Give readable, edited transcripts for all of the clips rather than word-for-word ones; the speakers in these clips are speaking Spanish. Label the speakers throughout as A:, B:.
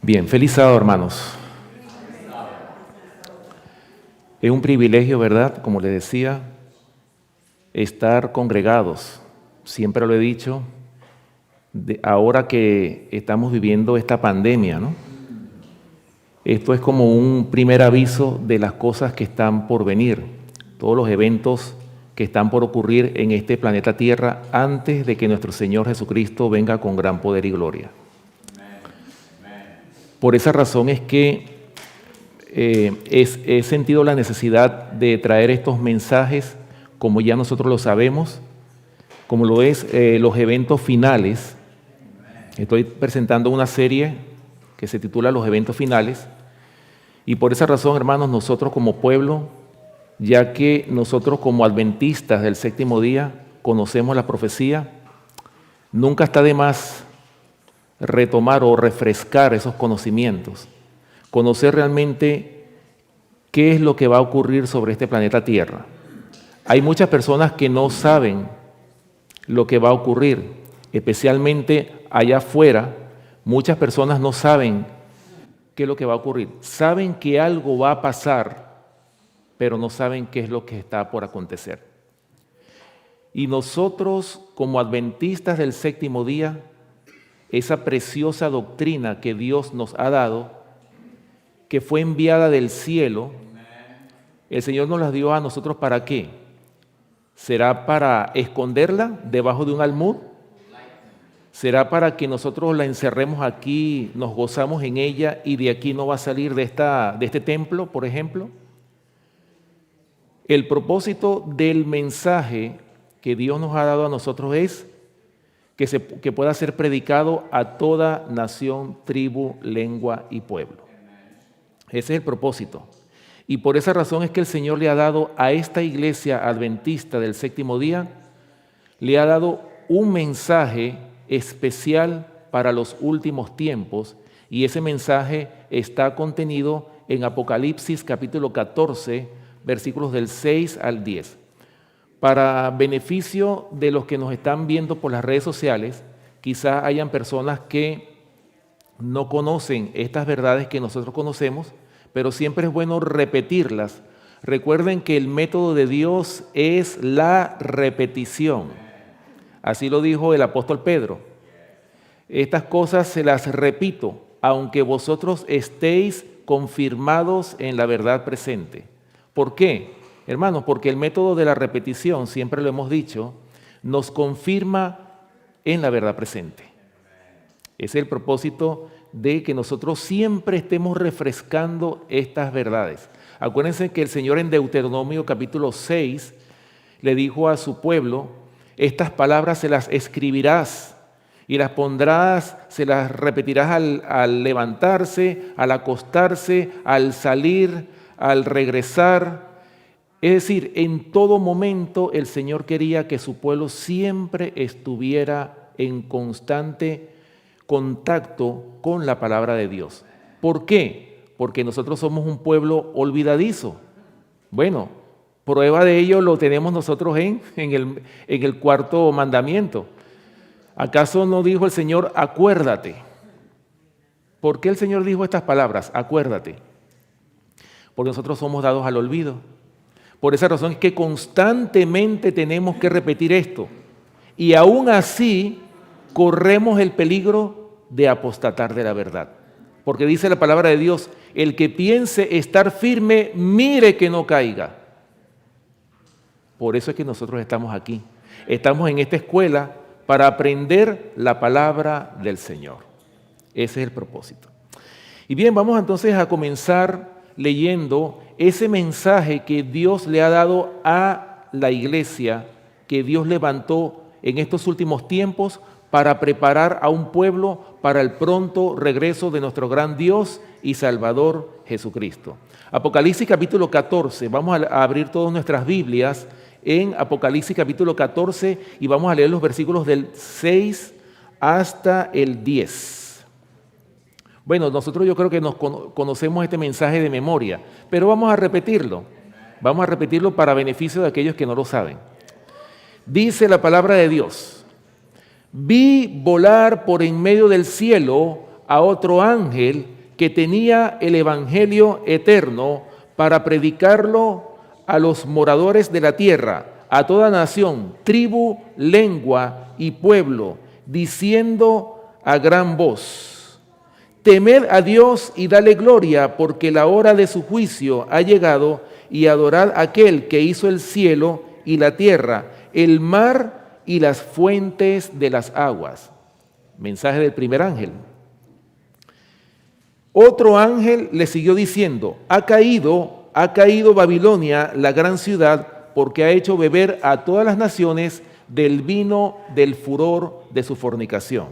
A: Bien, feliz sábado, hermanos. Es un privilegio, ¿verdad? Como les decía, estar congregados. Siempre lo he dicho, ahora que estamos viviendo esta pandemia, ¿no? Esto es como un primer aviso de las cosas que están por venir, todos los eventos que están por ocurrir en este planeta Tierra antes de que nuestro Señor Jesucristo venga con gran poder y gloria. Por esa razón es que he sentido la necesidad de traer estos mensajes, como ya nosotros lo sabemos, como lo es los eventos finales. Estoy presentando una serie que se titula Los eventos finales, y por esa razón, hermanos, nosotros como pueblo, ya que nosotros como adventistas del séptimo día conocemos la profecía, nunca está de más retomar o refrescar esos conocimientos, conocer realmente qué es lo que va a ocurrir sobre este planeta Tierra. Hay muchas personas que no saben lo que va a ocurrir, especialmente allá afuera. Muchas personas no saben qué es lo que va a ocurrir. Saben que algo va a pasar, pero no saben qué es lo que está por acontecer. Y nosotros, como adventistas del séptimo día, esa preciosa doctrina que Dios nos ha dado, que fue enviada del cielo, el Señor nos la dio a nosotros ¿para qué? ¿Será para esconderla debajo de un almud? ¿Será para que nosotros la encerremos aquí, nos gozamos en ella y de aquí no va a salir de este templo, por ejemplo? El propósito del mensaje que Dios nos ha dado a nosotros es que pueda ser predicado a toda nación, tribu, lengua y pueblo. Ese es el propósito. Y por esa razón es que el Señor le ha dado a esta iglesia adventista del séptimo día, le ha dado un mensaje especial para los últimos tiempos, y ese mensaje está contenido en Apocalipsis capítulo 14, versículos del 6 al 10. Para beneficio de los que nos están viendo por las redes sociales, quizás hayan personas que no conocen estas verdades que nosotros conocemos, pero siempre es bueno repetirlas. Recuerden que el método de Dios es la repetición. Así lo dijo el apóstol Pedro. Estas cosas se las repito, aunque vosotros estéis confirmados en la verdad presente. ¿Por qué? Hermanos, porque el método de la repetición, siempre lo hemos dicho, nos confirma en la verdad presente. Ese es el propósito de que nosotros siempre estemos refrescando estas verdades. Acuérdense que el Señor en Deuteronomio capítulo 6 le dijo a su pueblo: estas palabras se las escribirás y las pondrás, se las repetirás al levantarse, al acostarse, al salir, al regresar. Es decir, en todo momento el Señor quería que su pueblo siempre estuviera en constante contacto con la palabra de Dios. ¿Por qué? Porque nosotros somos un pueblo olvidadizo. Bueno, prueba de ello lo tenemos nosotros en el cuarto mandamiento. ¿Acaso no dijo el Señor, acuérdate? ¿Por qué el Señor dijo estas palabras, acuérdate? Porque nosotros somos dados al olvido. Por esa razón es que constantemente tenemos que repetir esto. Y aún así corremos el peligro de apostatar de la verdad. Porque dice la palabra de Dios, el que piense estar firme, mire que no caiga. Por eso es que nosotros estamos aquí. Estamos en esta escuela para aprender la palabra del Señor. Ese es el propósito. Y bien, vamos entonces a comenzar leyendo ese mensaje que Dios le ha dado a la iglesia, que Dios levantó en estos últimos tiempos para preparar a un pueblo para el pronto regreso de nuestro gran Dios y Salvador Jesucristo. Apocalipsis capítulo 14, vamos a abrir todas nuestras Biblias en Apocalipsis capítulo 14 y vamos a leer los versículos del 6 hasta el 10. Bueno, nosotros yo creo que nos conocemos este mensaje de memoria, pero vamos a repetirlo. Vamos a repetirlo para beneficio de aquellos que no lo saben. Dice la palabra de Dios: vi volar por en medio del cielo a otro ángel que tenía el evangelio eterno para predicarlo a los moradores de la tierra, a toda nación, tribu, lengua y pueblo, diciendo a gran voz: temed a Dios y dale gloria, porque la hora de su juicio ha llegado, y adorad a aquel que hizo el cielo y la tierra, el mar y las fuentes de las aguas. Mensaje del primer ángel. Otro ángel le siguió diciendo: ha caído Babilonia, la gran ciudad, porque ha hecho beber a todas las naciones del vino del furor de su fornicación.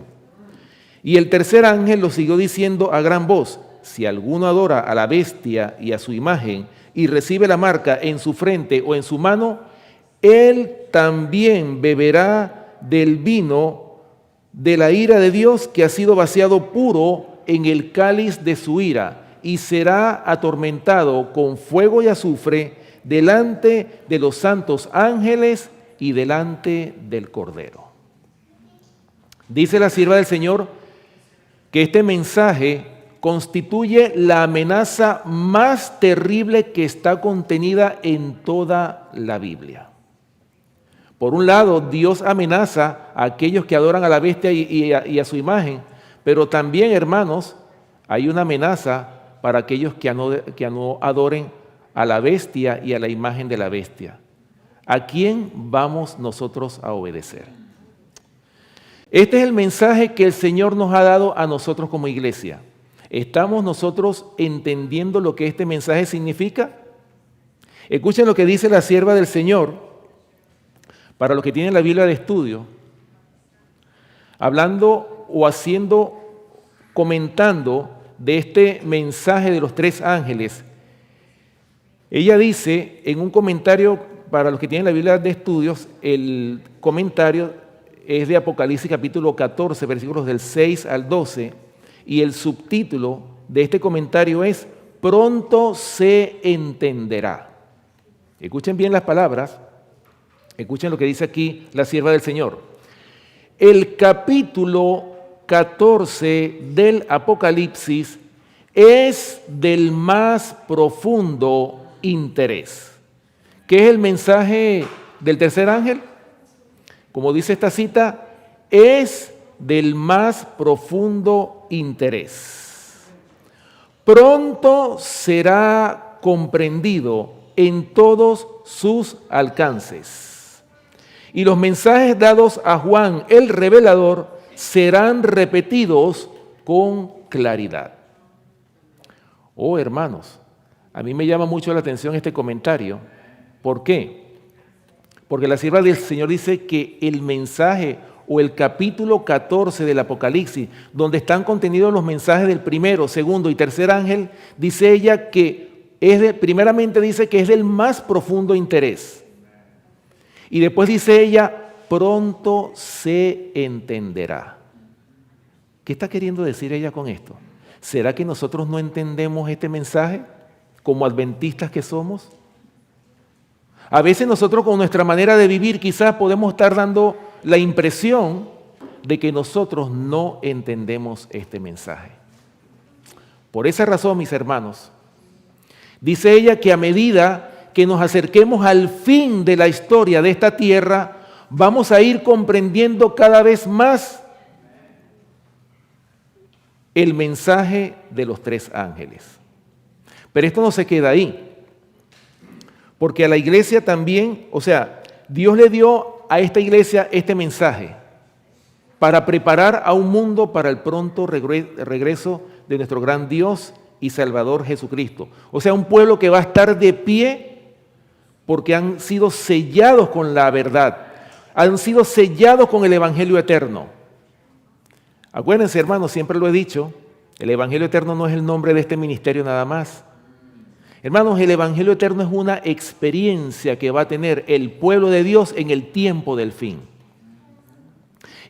A: Y el tercer ángel lo siguió diciendo a gran voz: si alguno adora a la bestia y a su imagen y recibe la marca en su frente o en su mano, él también beberá del vino de la ira de Dios, que ha sido vaciado puro en el cáliz de su ira, y será atormentado con fuego y azufre delante de los santos ángeles y delante del Cordero. Dice la sierva del Señor que este mensaje constituye la amenaza más terrible que está contenida en toda la Biblia. Por un lado, Dios amenaza a aquellos que adoran a la bestia y a su imagen, pero también, hermanos, hay una amenaza para aquellos que no adoren a la bestia y a la imagen de la bestia. ¿A quién vamos nosotros a obedecer? Este es el mensaje que el Señor nos ha dado a nosotros como iglesia. ¿Estamos nosotros entendiendo lo que este mensaje significa? Escuchen lo que dice la sierva del Señor, para los que tienen la Biblia de estudio, hablando o comentando de este mensaje de los tres ángeles. Ella dice en un comentario, para los que tienen la Biblia de estudios, el comentario es de Apocalipsis capítulo 14, versículos del 6 al 12, y el subtítulo de este comentario es: pronto se entenderá. Escuchen bien las palabras, escuchen lo que dice aquí la sierva del Señor. El capítulo 14 del Apocalipsis es del más profundo interés. ¿Qué es el mensaje del tercer ángel? Como dice esta cita, es del más profundo interés. Pronto será comprendido en todos sus alcances. Y los mensajes dados a Juan el revelador serán repetidos con claridad. Oh, hermanos, a mí me llama mucho la atención este comentario. ¿Por qué? Porque la sierva del Señor dice que el mensaje o el capítulo 14 del Apocalipsis, donde están contenidos los mensajes del primero, segundo y tercer ángel, dice ella que primeramente dice que es del más profundo interés. Y después dice ella: pronto se entenderá. ¿Qué está queriendo decir ella con esto? ¿Será que nosotros no entendemos este mensaje como adventistas que somos? A veces nosotros, con nuestra manera de vivir, quizás podemos estar dando la impresión de que nosotros no entendemos este mensaje. Por esa razón, mis hermanos, dice ella que a medida que nos acerquemos al fin de la historia de esta tierra, vamos a ir comprendiendo cada vez más el mensaje de los tres ángeles. Pero esto no se queda ahí, porque a la iglesia también, Dios le dio a esta iglesia este mensaje para preparar a un mundo para el pronto regreso de nuestro gran Dios y Salvador Jesucristo. Un pueblo que va a estar de pie porque han sido sellados con la verdad, han sido sellados con el Evangelio eterno. Acuérdense, hermanos, siempre lo he dicho, el Evangelio eterno no es el nombre de este ministerio nada más. Hermanos, el Evangelio eterno es una experiencia que va a tener el pueblo de Dios en el tiempo del fin.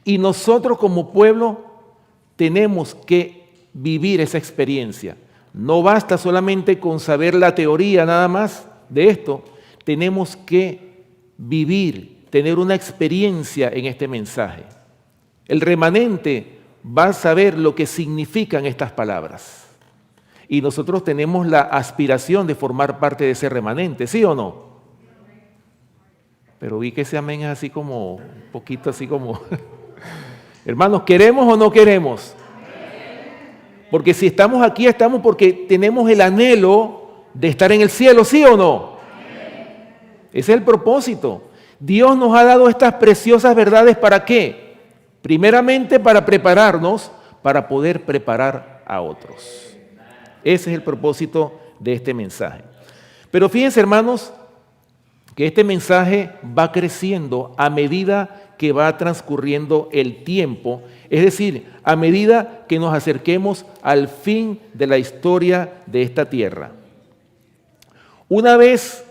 A: Y nosotros como pueblo tenemos que vivir esa experiencia. No basta solamente con saber la teoría nada más de esto, tenemos que vivir, tener una experiencia en este mensaje. El remanente va a saber lo que significan estas palabras. Y nosotros tenemos la aspiración de formar parte de ese remanente, ¿sí o no? Pero vi que ese amén es así como, un poquito así como... Hermanos, ¿queremos o no queremos? Porque si estamos aquí, estamos porque tenemos el anhelo de estar en el cielo, ¿sí o no? Ese es el propósito. Dios nos ha dado estas preciosas verdades, ¿para qué? Primeramente para prepararnos, para poder preparar a otros. Ese es el propósito de este mensaje. Pero fíjense, hermanos, que este mensaje va creciendo a medida que va transcurriendo el tiempo, es decir, a medida que nos acerquemos al fin de la historia de esta tierra. Una vez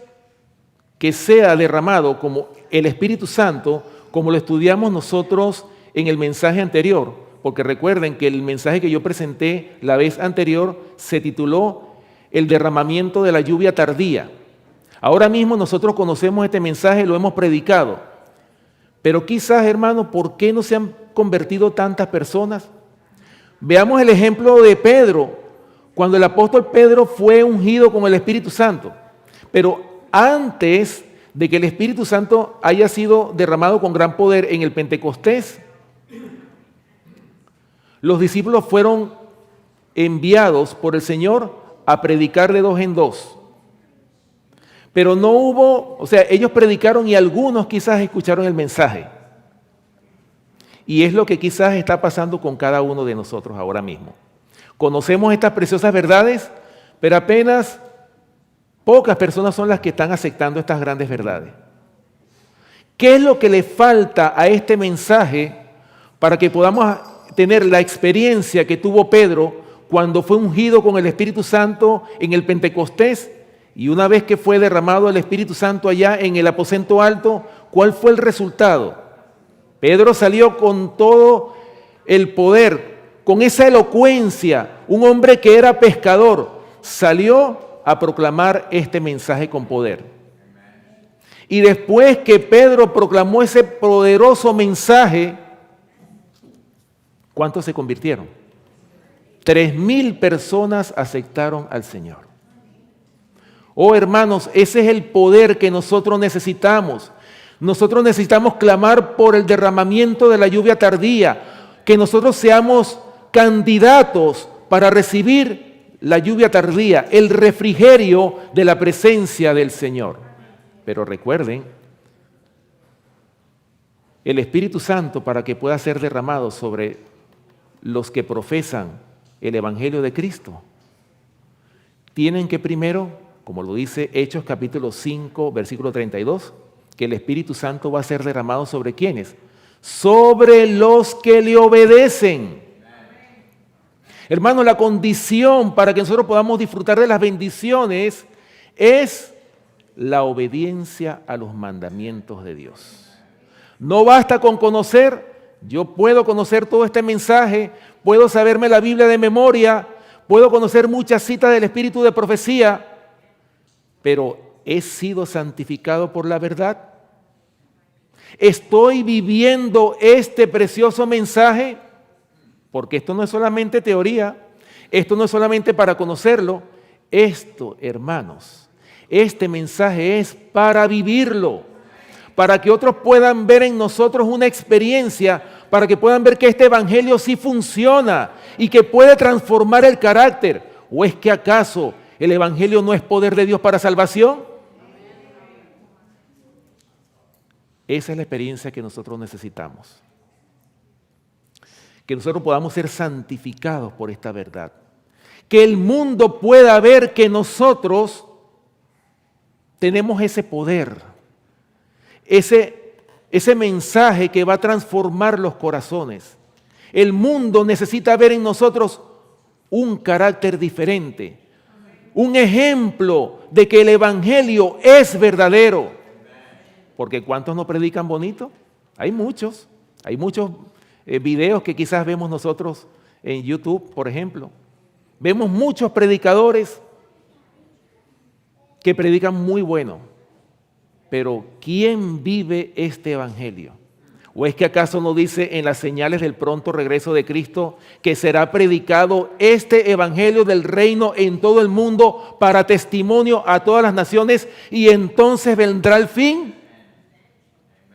A: que sea derramado como el Espíritu Santo, como lo estudiamos nosotros en el mensaje anterior, porque recuerden que el mensaje que yo presenté la vez anterior se tituló El derramamiento de la lluvia tardía. Ahora mismo nosotros conocemos este mensaje, lo hemos predicado. Pero quizás, hermanos, ¿por qué no se han convertido tantas personas? Veamos el ejemplo de Pedro, cuando el apóstol Pedro fue ungido con el Espíritu Santo. Pero antes de que el Espíritu Santo haya sido derramado con gran poder en el Pentecostés, los discípulos fueron enviados por el Señor a predicar de 2 en 2. Pero no hubo, o sea, ellos predicaron y algunos quizás escucharon el mensaje. Y es lo que quizás está pasando con cada uno de nosotros ahora mismo. Conocemos estas preciosas verdades, pero apenas pocas personas son las que están aceptando estas grandes verdades. ¿Qué es lo que le falta a este mensaje para que podamos tener la experiencia que tuvo Pedro cuando fue ungido con el Espíritu Santo en el Pentecostés? Y una vez que fue derramado el Espíritu Santo allá en el aposento alto, ¿cuál fue el resultado? Pedro salió con todo el poder, con esa elocuencia. Un hombre que era pescador salió a proclamar este mensaje con poder. Y después que Pedro proclamó ese poderoso mensaje, ¿cuántos se convirtieron? 3,000 personas aceptaron al Señor. Oh, hermanos, ese es el poder que nosotros necesitamos. Nosotros necesitamos clamar por el derramamiento de la lluvia tardía, que nosotros seamos candidatos para recibir la lluvia tardía, el refrigerio de la presencia del Señor. Pero recuerden, el Espíritu Santo, para que pueda ser derramado sobre los que profesan el Evangelio de Cristo, tienen que primero, como lo dice Hechos capítulo 5, versículo 32, que el Espíritu Santo va a ser derramado ¿sobre quiénes? Sobre los que le obedecen. Hermano, la condición para que nosotros podamos disfrutar de las bendiciones es la obediencia a los mandamientos de Dios. No basta con conocer, yo puedo conocer todo este mensaje, puedo saberme la Biblia de memoria, puedo conocer muchas citas del Espíritu de profecía, pero ¿he sido santificado por la verdad? ¿Estoy viviendo este precioso mensaje? Porque esto no es solamente teoría, esto no es solamente para conocerlo, esto, hermanos, este mensaje es para vivirlo, para que otros puedan ver en nosotros una experiencia, para que puedan ver que este evangelio sí funciona y que puede transformar el carácter. ¿O es que acaso el evangelio no es poder de Dios para salvación? Esa es la experiencia que nosotros necesitamos. Que nosotros podamos ser santificados por esta verdad. Que el mundo pueda ver que nosotros tenemos ese poder, ese mensaje que va a transformar los corazones. El mundo necesita ver en nosotros un carácter diferente, un ejemplo de que el evangelio es verdadero. Porque ¿cuántos no predican bonito? Hay muchos videos que quizás vemos nosotros en YouTube, por ejemplo. Vemos muchos predicadores que predican muy bueno. Pero ¿quién vive este evangelio? ¿O es que acaso no dice en las señales del pronto regreso de Cristo que será predicado este evangelio del reino en todo el mundo para testimonio a todas las naciones y entonces vendrá el fin?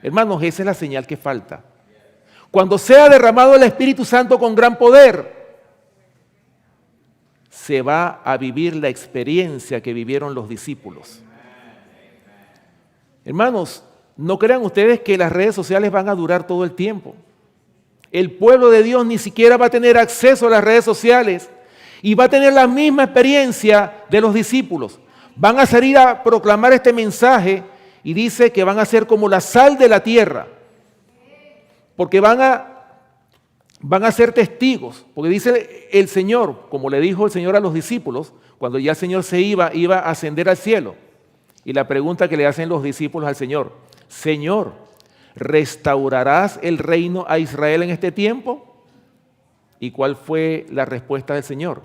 A: Hermanos, esa es la señal que falta. Cuando sea derramado el Espíritu Santo con gran poder, se va a vivir la experiencia que vivieron los discípulos. Hermanos, no crean ustedes que las redes sociales van a durar todo el tiempo. El pueblo de Dios ni siquiera va a tener acceso a las redes sociales y va a tener la misma experiencia de los discípulos. Van a salir a proclamar este mensaje y dice que van a ser como la sal de la tierra, porque van a ser testigos, porque dice el Señor, como le dijo el Señor a los discípulos, cuando ya el Señor se iba a ascender al cielo. Y la pregunta que le hacen los discípulos al Señor: Señor, ¿restaurarás el reino a Israel en este tiempo? ¿Y cuál fue la respuesta del Señor?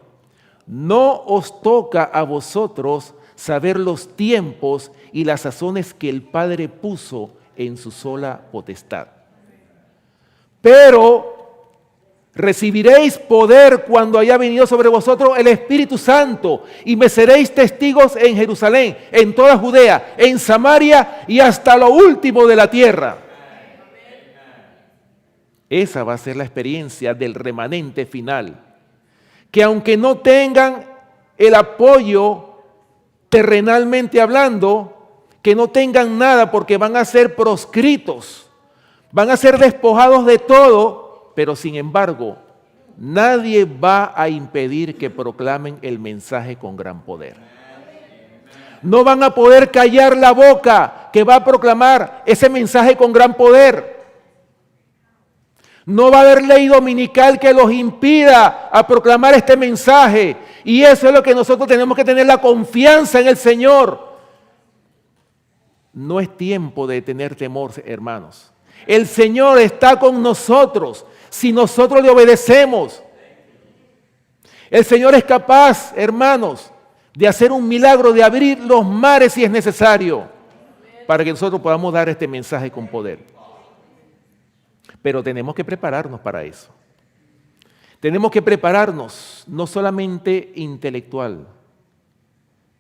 A: No os toca a vosotros saber los tiempos y las sazones que el Padre puso en su sola potestad. Pero recibiréis poder cuando haya venido sobre vosotros el Espíritu Santo y me seréis testigos en Jerusalén, en toda Judea, en Samaria y hasta lo último de la tierra. Esa va a ser la experiencia del remanente final, que aunque no tengan el apoyo terrenalmente hablando, que no tengan nada porque van a ser proscritos, van a ser despojados de todo, pero sin embargo, nadie va a impedir que proclamen el mensaje con gran poder. No van a poder callar la boca que va a proclamar ese mensaje con gran poder. No va a haber ley dominical que los impida a proclamar este mensaje. Y eso es lo que nosotros tenemos que tener, la confianza en el Señor. No es tiempo de tener temor, hermanos. El Señor está con nosotros si nosotros le obedecemos. El Señor es capaz, hermanos, de hacer un milagro, de abrir los mares si es necesario, para que nosotros podamos dar este mensaje con poder. Pero tenemos que prepararnos para eso. Tenemos que prepararnos no solamente en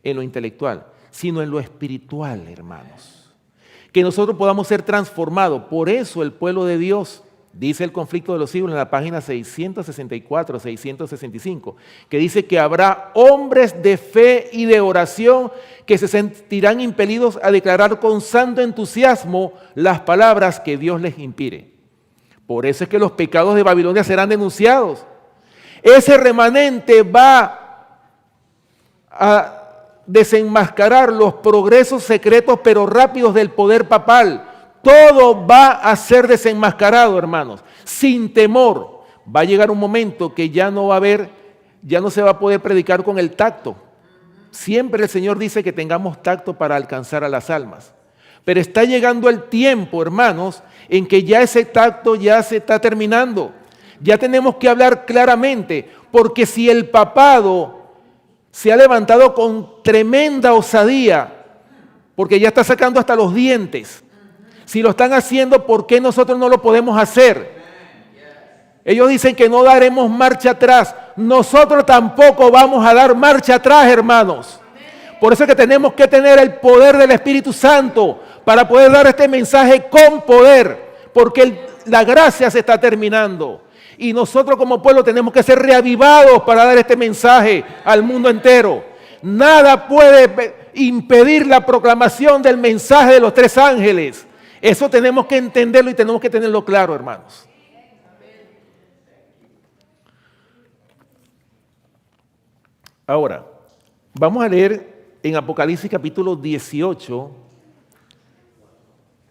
A: lo intelectual, sino en lo espiritual, hermanos. Que nosotros podamos ser transformados. Por eso el pueblo de Dios, dice el Conflicto de los Siglos en la página 664, 665, que dice que habrá hombres de fe y de oración que se sentirán impelidos a declarar con santo entusiasmo las palabras que Dios les inspire. Por eso es que los pecados de Babilonia serán denunciados. Ese remanente va a desenmascarar los progresos secretos pero rápidos del poder papal. Todo va a ser desenmascarado, hermanos, sin temor. Va a llegar un momento que ya no se va a poder predicar con el tacto. Siempre el Señor dice que tengamos tacto para alcanzar a las almas. Pero está llegando el tiempo, hermanos, en que ya ese tacto ya se está terminando. Ya tenemos que hablar claramente, porque si el papado se ha levantado con tremenda osadía, porque ya está sacando hasta los dientes, si lo están haciendo, ¿por qué nosotros no lo podemos hacer? Ellos dicen que no daremos marcha atrás. Nosotros tampoco vamos a dar marcha atrás, hermanos. Por eso es que tenemos que tener el poder del Espíritu Santo para poder dar este mensaje con poder, porque la gracia se está terminando. Y nosotros como pueblo tenemos que ser reavivados para dar este mensaje al mundo entero. Nada puede impedir la proclamación del mensaje de los tres ángeles. Eso tenemos que entenderlo y tenemos que tenerlo claro, hermanos. Ahora, vamos a leer en Apocalipsis capítulo 18,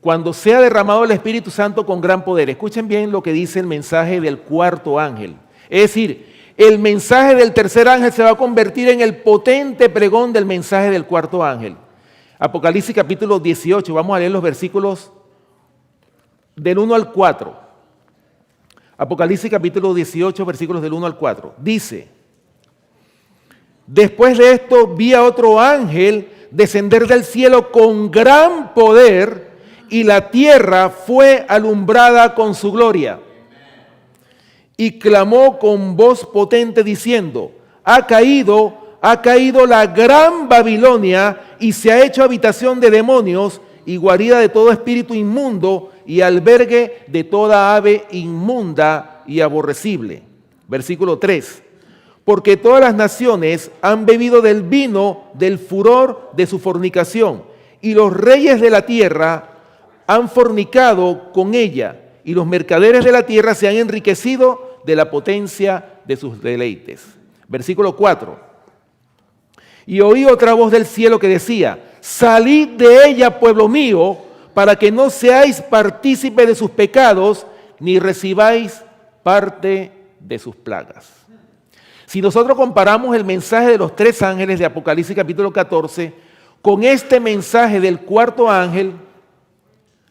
A: cuando sea derramado el Espíritu Santo con gran poder. Escuchen bien lo que dice el mensaje del cuarto ángel. Es decir, el mensaje del tercer ángel se va a convertir en el potente pregón del mensaje del cuarto ángel. Apocalipsis capítulo 18, vamos a leer los versículos del 1 al 4. Apocalipsis capítulo 18, versículos del 1 al 4. Dice: después de esto vi a otro ángel descender del cielo con gran poder y la tierra fue alumbrada con su gloria. Y clamó con voz potente diciendo, ha caído la gran Babilonia y se ha hecho habitación de demonios y guarida de todo espíritu inmundo y albergue de toda ave inmunda y aborrecible. Versículo 3. Porque todas las naciones han bebido del vino del furor de su fornicación, y los reyes de la tierra han fornicado con ella, y los mercaderes de la tierra se han enriquecido de la potencia de sus deleites. Versículo 4. Y oí otra voz del cielo que decía, salid de ella, pueblo mío, para que no seáis partícipes de sus pecados, ni recibáis parte de sus plagas. Si nosotros comparamos el mensaje de los 3 ángeles de Apocalipsis capítulo 14 con este mensaje del 4º ángel,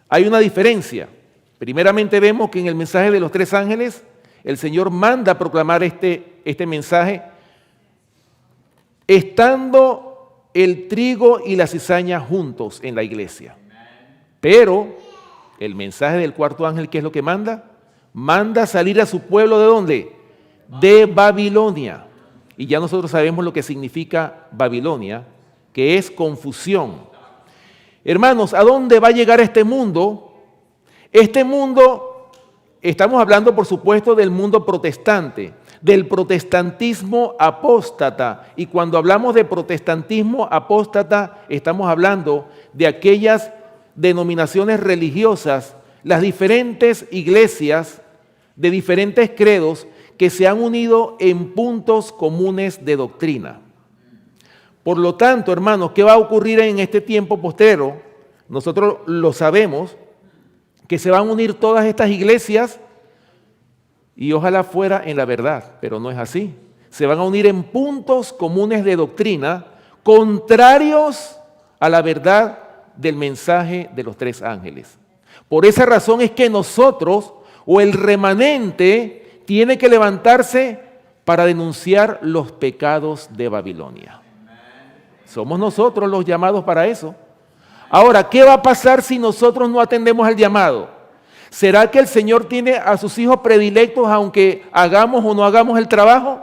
A: hay una diferencia. Primeramente vemos que en el mensaje de los 3 ángeles, el Señor manda a proclamar este mensaje, estando el trigo y la cizaña juntos en la iglesia. Pero el mensaje del 4º ángel, ¿qué es lo que manda? Manda salir a su pueblo, ¿de dónde? De Babilonia. Y ya nosotros sabemos lo que significa Babilonia, que es confusión. Hermanos, ¿a dónde va a llegar este mundo? Este mundo, estamos hablando por supuesto del mundo protestante, del protestantismo apóstata. Y cuando hablamos de protestantismo apóstata, estamos hablando de aquellas denominaciones religiosas, las diferentes iglesias de diferentes credos que se han unido en puntos comunes de doctrina. Por lo tanto, hermanos, ¿qué va a ocurrir en este tiempo postrero? Nosotros lo sabemos, que se van a unir todas estas iglesias y ojalá fuera en la verdad, pero no es así. Se van a unir en puntos comunes de doctrina contrarios a la verdad del mensaje de los 3 ángeles. Por esa razón es que nosotros, o el remanente, tiene que levantarse para denunciar los pecados de Babilonia. Somos nosotros los llamados para eso. Ahora, ¿qué va a pasar si nosotros no atendemos al llamado? ¿Será que el Señor tiene a sus hijos predilectos aunque hagamos o no hagamos el trabajo?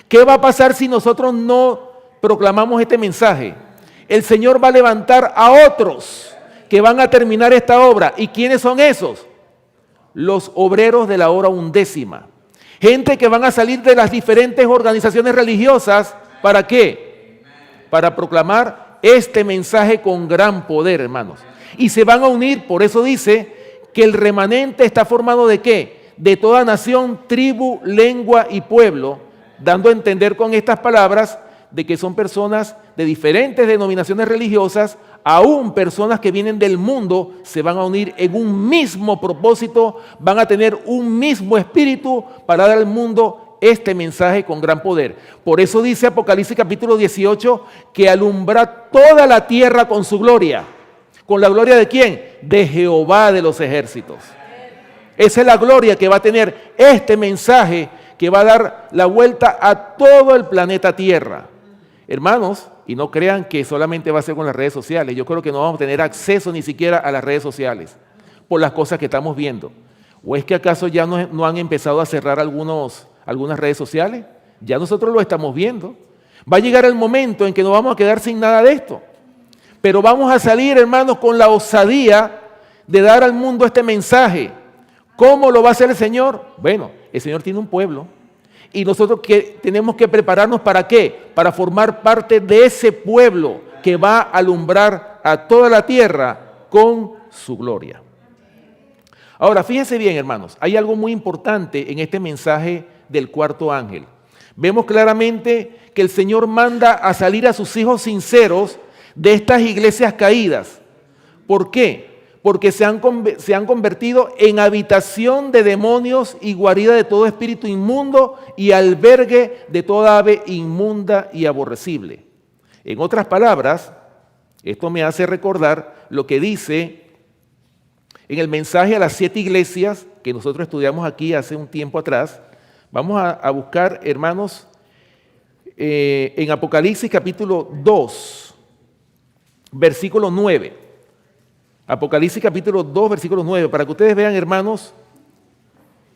A: ¿Qué va a pasar si nosotros no proclamamos este mensaje? El Señor va a levantar a otros que van a terminar esta obra. ¿Y quiénes son esos? Los obreros de la hora 11. Gente que van a salir de las diferentes organizaciones religiosas. ¿Para qué? Para proclamar este mensaje con gran poder, hermanos. Y se van a unir, por eso dice que el remanente está formado ¿de qué? De toda nación, tribu, lengua y pueblo, dando a entender con estas palabras de que son personas de diferentes denominaciones religiosas, aún personas que vienen del mundo, se van a unir en un mismo propósito, van a tener un mismo espíritu para dar al mundo este mensaje con gran poder. Por eso dice Apocalipsis capítulo 18 que alumbra toda la tierra con su gloria. ¿Con la gloria de quién? De Jehová de los ejércitos. Esa es la gloria que va a tener este mensaje que va a dar la vuelta a todo el planeta Tierra. Hermanos, y no crean que solamente va a ser con las redes sociales. Yo creo que no vamos a tener acceso ni siquiera a las redes sociales por las cosas que estamos viendo. ¿O es que acaso ya no han empezado a cerrar algunas redes sociales? Ya nosotros lo estamos viendo. Va a llegar el momento en que nos vamos a quedar sin nada de esto. Pero vamos a salir, hermanos, con la osadía de dar al mundo este mensaje. ¿Cómo lo va a hacer el Señor? Bueno, el Señor tiene un pueblo. Y nosotros tenemos que prepararnos ¿para qué? Para formar parte de ese pueblo que va a alumbrar a toda la tierra con su gloria. Ahora, fíjense bien, hermanos, hay algo muy importante en este mensaje del 4º ángel. Vemos claramente que el Señor manda a salir a sus hijos sinceros de estas iglesias caídas. ¿Por qué? Porque se han convertido en habitación de demonios y guarida de todo espíritu inmundo y albergue de toda ave inmunda y aborrecible. En otras palabras, esto me hace recordar lo que dice en el mensaje a las 7 iglesias que nosotros estudiamos aquí hace un tiempo atrás. Vamos a buscar, hermanos, en Apocalipsis capítulo 2, versículo 9. Apocalipsis capítulo 2, versículo 9, para que ustedes vean, hermanos,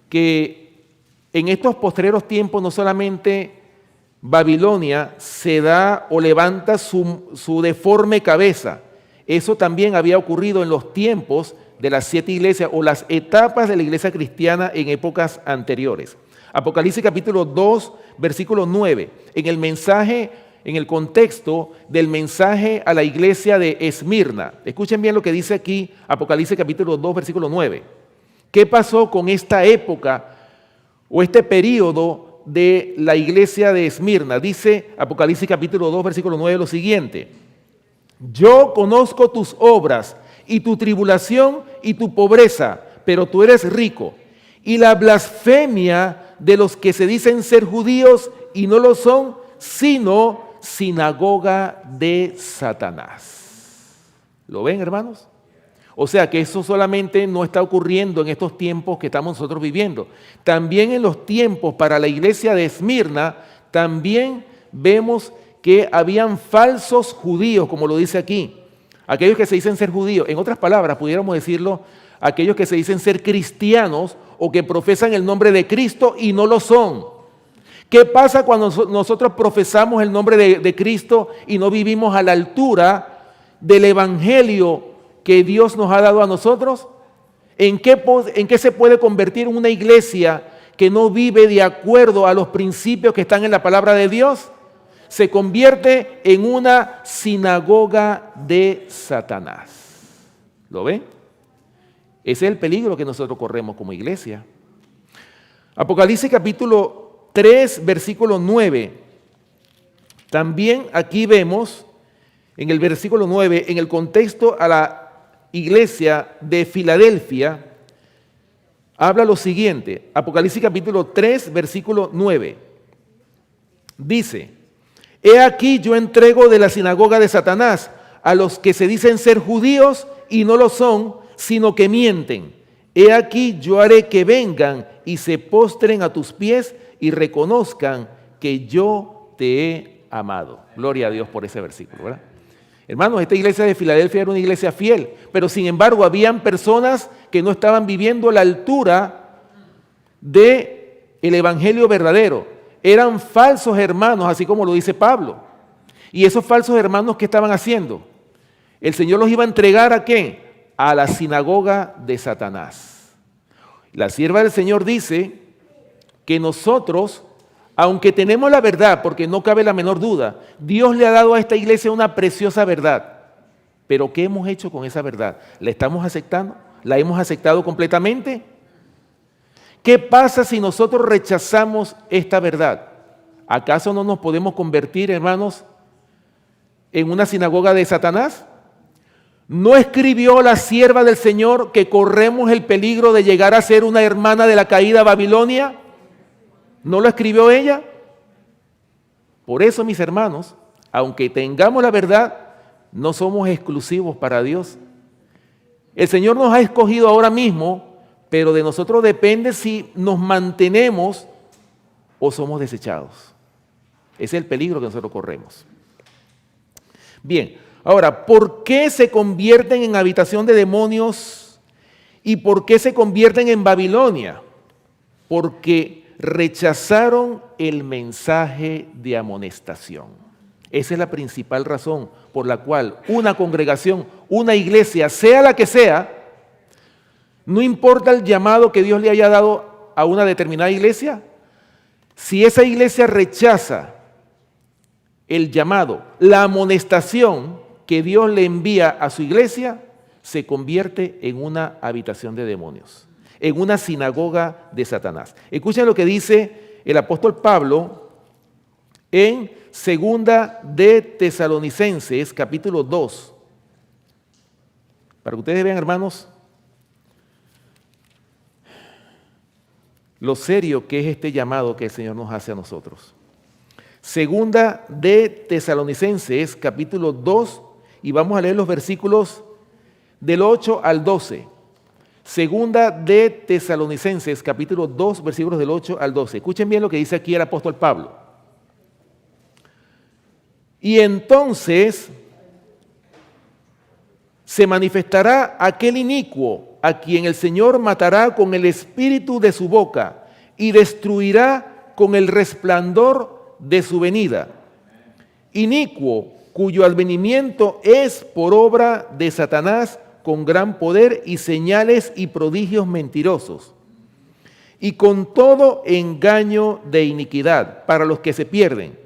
A: que en estos postreros tiempos no solamente Babilonia se da o levanta su deforme cabeza, eso también había ocurrido en los tiempos de las 7 iglesias o las etapas de la iglesia cristiana en épocas anteriores. Apocalipsis capítulo 2, versículo 9, en el mensaje, en el contexto del mensaje a la iglesia de Esmirna. Escuchen bien lo que dice aquí Apocalipsis capítulo 2, versículo 9. ¿Qué pasó con esta época o este periodo de la iglesia de Esmirna? Dice Apocalipsis capítulo 2, versículo 9 lo siguiente: yo conozco tus obras y tu tribulación y tu pobreza, pero tú eres rico, y la blasfemia de los que se dicen ser judíos y no lo son, sino sinagoga de Satanás. ¿Lo ven, hermanos? O sea que eso solamente no está ocurriendo en estos tiempos que estamos nosotros viviendo. También en los tiempos para la iglesia de Esmirna, también vemos que habían falsos judíos, como lo dice aquí. Aquellos que se dicen ser judíos, en otras palabras, pudiéramos decirlo, aquellos que se dicen ser cristianos o que profesan el nombre de Cristo y no lo son. ¿Qué pasa cuando nosotros profesamos el nombre de Cristo y no vivimos a la altura del evangelio que Dios nos ha dado a nosotros? ¿En qué se puede convertir una iglesia que no vive de acuerdo a los principios que están en la palabra de Dios? Se convierte en una sinagoga de Satanás. ¿Lo ven? Ese es el peligro que nosotros corremos como iglesia. Apocalipsis capítulo 3, versículo 9. También aquí vemos, en el versículo 9, en el contexto a la iglesia de Filadelfia, habla lo siguiente. Apocalipsis capítulo 3, versículo 9. Dice: he aquí yo entrego de la sinagoga de Satanás a los que se dicen ser judíos y no lo son, sino que mienten. He aquí yo haré que vengan y se postren a tus pies y reconozcan que yo te he amado. Gloria a Dios por ese versículo, ¿verdad? Hermanos, esta iglesia de Filadelfia era una iglesia fiel, pero sin embargo habían personas que no estaban viviendo a la altura del evangelio verdadero. Eran falsos hermanos, así como lo dice Pablo. Y esos falsos hermanos, ¿qué estaban haciendo? El Señor los iba a entregar ¿a qué? A la sinagoga de Satanás. La sierva del Señor dice que nosotros, aunque tenemos la verdad, porque no cabe la menor duda, Dios le ha dado a esta iglesia una preciosa verdad. Pero ¿qué hemos hecho con esa verdad? ¿La estamos aceptando? ¿La hemos aceptado completamente? ¿Qué pasa si nosotros rechazamos esta verdad? ¿Acaso no nos podemos convertir, hermanos, en una sinagoga de Satanás? ¿No escribió la sierva del Señor que corremos el peligro de llegar a ser una hermana de la caída Babilonia? ¿No lo escribió ella? Por eso, mis hermanos, aunque tengamos la verdad, no somos exclusivos para Dios. El Señor nos ha escogido ahora mismo, pero de nosotros depende si nos mantenemos o somos desechados. Ese es el peligro que nosotros corremos. Bien, ahora, ¿por qué se convierten en habitación de demonios y por qué se convierten en Babilonia? Porque rechazaron el mensaje de amonestación. Esa es la principal razón por la cual una congregación, una iglesia, sea la que sea, no importa el llamado que Dios le haya dado a una determinada iglesia, si esa iglesia rechaza el llamado, la amonestación que Dios le envía a su iglesia, se convierte en una habitación de demonios, en una sinagoga de Satanás. Escuchen lo que dice el apóstol Pablo en Segunda de Tesalonicenses, capítulo 2. Para que ustedes vean, hermanos, lo serio que es este llamado que el Señor nos hace a nosotros. Segunda de Tesalonicenses, capítulo 2, y vamos a leer los versículos del 8 al 12. Segunda de Tesalonicenses, capítulo 2, versículos del 8 al 12. Escuchen bien lo que dice aquí el apóstol Pablo. Y entonces se manifestará aquel inicuo a quien el Señor matará con el espíritu de su boca y destruirá con el resplandor de su venida. Inicuo, cuyo advenimiento es por obra de Satanás con gran poder y señales y prodigios mentirosos, y con todo engaño de iniquidad para los que se pierden,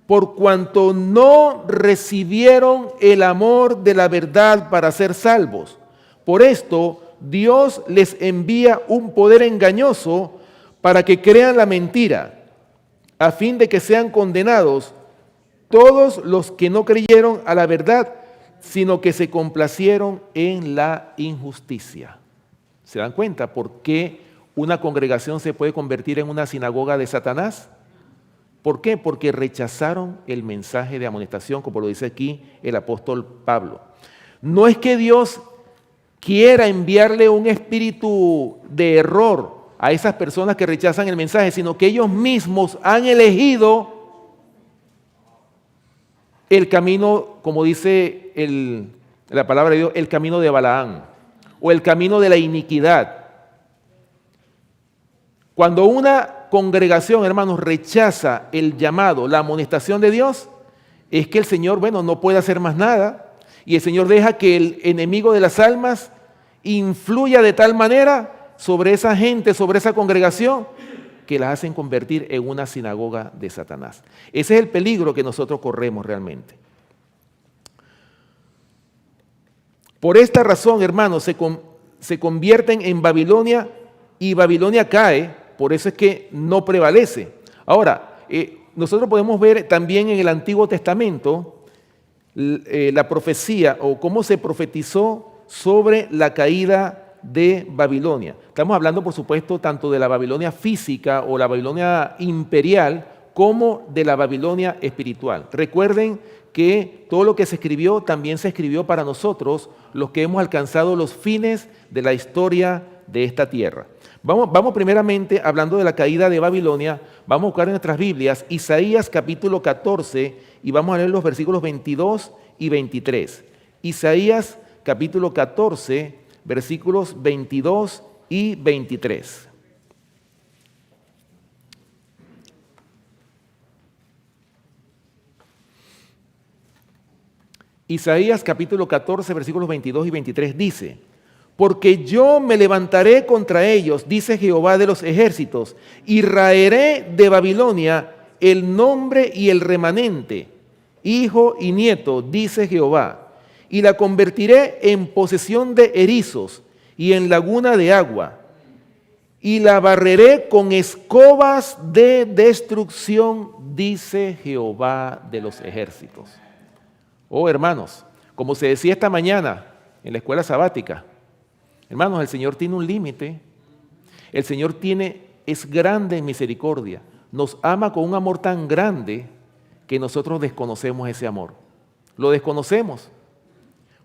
A: por cuanto no recibieron el amor de la verdad para ser salvos. Por esto Dios les envía un poder engañoso para que crean la mentira, a fin de que sean condenados todos los que no creyeron a la verdad, sino que se complacieron en la injusticia. ¿Se dan cuenta por qué una congregación se puede convertir en una sinagoga de Satanás? ¿Por qué? Porque rechazaron el mensaje de amonestación, como lo dice aquí el apóstol Pablo. No es que Dios quiera enviarle un espíritu de error a esas personas que rechazan el mensaje, sino que ellos mismos han elegido el camino, como dice la palabra de Dios, el camino de Balaán, o el camino de la iniquidad. Cuando una congregación, hermanos, rechaza el llamado, la amonestación de Dios, es que el Señor, no puede hacer más nada, y el Señor deja que el enemigo de las almas influya de tal manera sobre esa gente, sobre esa congregación, que las hacen convertir en una sinagoga de Satanás. Ese es el peligro que nosotros corremos realmente. Por esta razón, hermanos, se convierten en Babilonia y Babilonia cae, por eso es que no prevalece. Ahora, nosotros podemos ver también en el Antiguo Testamento la profecía o cómo se profetizó sobre la caída de Babilonia. Estamos hablando, por supuesto, tanto de la Babilonia física o la Babilonia imperial como de la Babilonia espiritual. Recuerden que todo lo que se escribió también se escribió para nosotros, los que hemos alcanzado los fines de la historia de esta tierra. Vamos primeramente, hablando de la caída de Babilonia, vamos a buscar en nuestras Biblias Isaías capítulo 14 y vamos a leer los versículos 22 y 23. Isaías capítulo 14, versículos 22 y 23. Isaías capítulo 14, versículos 22 y 23 dice: porque yo me levantaré contra ellos, dice Jehová de los ejércitos, y raeré de Babilonia el nombre y el remanente, hijo y nieto, dice Jehová, y la convertiré en posesión de erizos y en laguna de agua, y la barreré con escobas de destrucción, dice Jehová de los ejércitos. Oh, hermanos, como se decía esta mañana en la escuela sabática, hermanos, el Señor tiene un límite. El Señor es grande en misericordia. Nos ama con un amor tan grande que nosotros desconocemos ese amor. Lo desconocemos.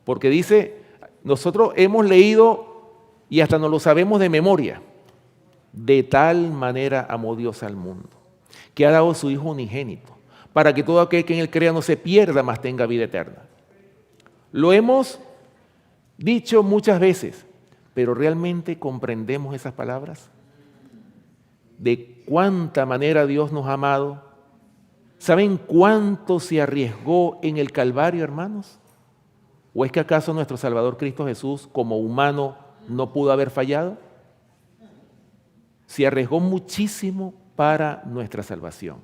A: Porque dice, nosotros hemos leído y hasta nos lo sabemos de memoria. De tal manera amó Dios al mundo, que ha dado a su Hijo unigénito, para que todo aquel que en él crea no se pierda, mas tenga vida eterna. Lo hemos dicho muchas veces, pero ¿realmente comprendemos esas palabras? ¿De cuánta manera Dios nos ha amado? ¿Saben cuánto se arriesgó en el Calvario, hermanos? ¿O es que acaso nuestro Salvador Cristo Jesús, como humano, no pudo haber fallado? Se arriesgó muchísimo para nuestra salvación.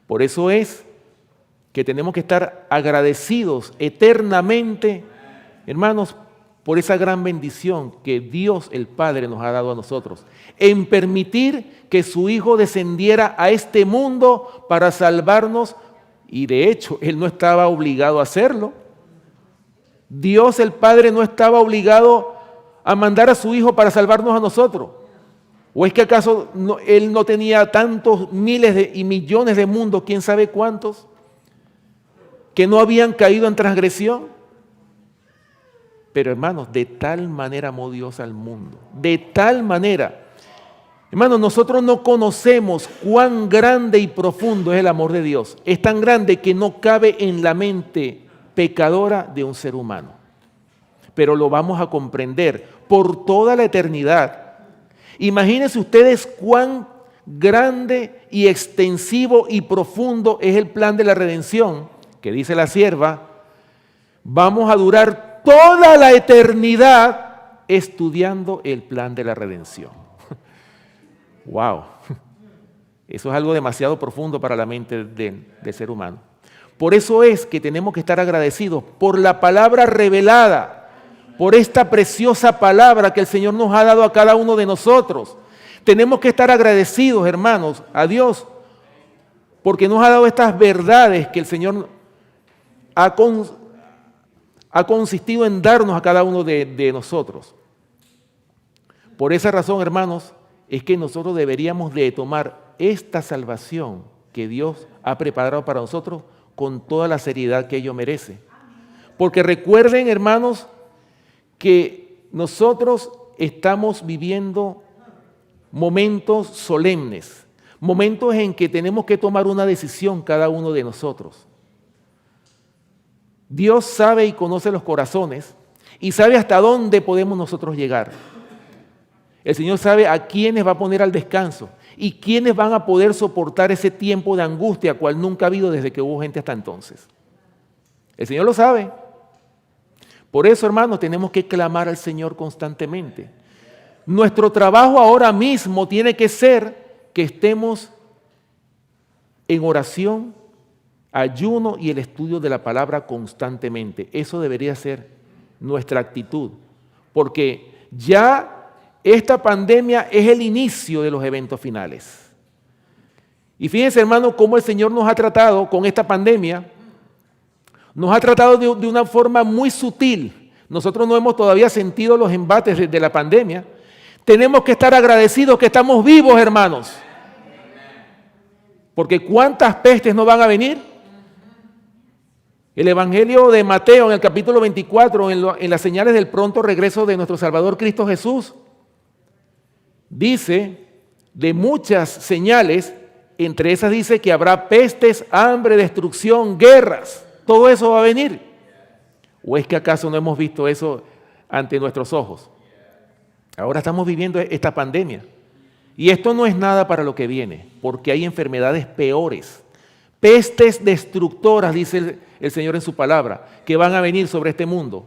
A: Por eso es que tenemos que estar agradecidos eternamente, hermanos, por esa gran bendición que Dios el Padre nos ha dado a nosotros, en permitir que su Hijo descendiera a este mundo para salvarnos, y de hecho, Él no estaba obligado a hacerlo. Dios el Padre no estaba obligado a mandar a su Hijo para salvarnos a nosotros. ¿O es que acaso Él no tenía tantos miles y millones de mundos, quién sabe cuántos, que no habían caído en transgresión? Pero hermanos, de tal manera amó Dios al mundo, de tal manera. Hermanos, nosotros no conocemos cuán grande y profundo es el amor de Dios. Es tan grande que no cabe en la mente pecadora de un ser humano. pero lo vamos a comprender por toda la eternidad. Imagínense ustedes cuán grande y extensivo y profundo es el plan de la redención, que dice la sierva, vamos a durar toda la eternidad estudiando el plan de la redención. ¡Wow! Eso es algo demasiado profundo para la mente del ser humano. Por eso es que tenemos que estar agradecidos por la palabra revelada, por esta preciosa palabra que el Señor nos ha dado a cada uno de nosotros. Tenemos que estar agradecidos, hermanos, a Dios, porque nos ha dado estas verdades que el Señor ha consistido en darnos a cada uno de nosotros. Por esa razón, hermanos, es que nosotros deberíamos de tomar esta salvación que Dios ha preparado para nosotros con toda la seriedad que ello merece. Porque recuerden, hermanos, que nosotros estamos viviendo momentos solemnes, momentos en que tenemos que tomar una decisión cada uno de nosotros. Dios sabe y conoce los corazones y sabe hasta dónde podemos nosotros llegar. El Señor sabe a quiénes va a poner al descanso y quiénes van a poder soportar ese tiempo de angustia cual nunca ha habido desde que hubo gente hasta entonces. El Señor lo sabe. Por eso, hermanos, tenemos que clamar al Señor constantemente. Nuestro trabajo ahora mismo tiene que ser que estemos en oración, ayuno y el estudio de la palabra constantemente. Eso debería ser nuestra actitud, porque ya esta pandemia es el inicio de los eventos finales. Y fíjense, hermano, cómo el Señor nos ha tratado con esta pandemia. Nos ha tratado de una forma muy sutil. Nosotros no hemos todavía sentido los embates de la pandemia. Tenemos que estar agradecidos que estamos vivos, hermanos. Porque ¿cuántas pestes no van a venir? El Evangelio de Mateo, en el capítulo 24, en las señales del pronto regreso de nuestro Salvador Cristo Jesús, dice de muchas señales, entre esas dice que habrá pestes, hambre, destrucción, guerras. Todo eso va a venir. ¿O es que acaso no hemos visto eso ante nuestros ojos? Ahora estamos viviendo esta pandemia. Y esto no es nada para lo que viene, porque hay enfermedades peores. Pestes destructoras, dice el Señor en su palabra, que van a venir sobre este mundo.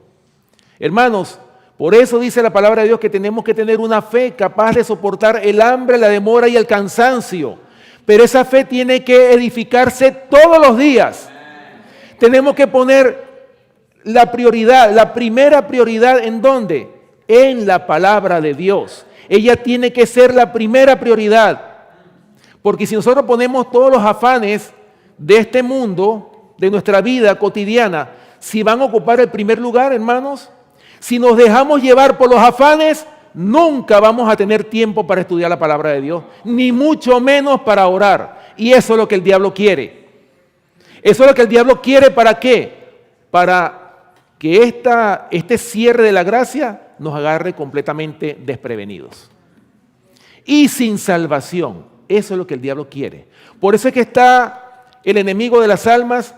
A: Hermanos, por eso dice la palabra de Dios que tenemos que tener una fe capaz de soportar el hambre, la demora y el cansancio. Pero esa fe tiene que edificarse todos los días. Tenemos que poner la prioridad, la primera prioridad, ¿en dónde? En la palabra de Dios. Ella tiene que ser la primera prioridad. Porque si nosotros ponemos todos los afanes de este mundo, de nuestra vida cotidiana, si van a ocupar el primer lugar, hermanos, si nos dejamos llevar por los afanes, nunca vamos a tener tiempo para estudiar la palabra de Dios, ni mucho menos para orar. Y eso es lo que el diablo quiere. Eso es lo que el diablo quiere, ¿para qué? Para que este cierre de la gracia nos agarre completamente desprevenidos y sin salvación. Eso es lo que el diablo quiere. Por eso es que está el enemigo de las almas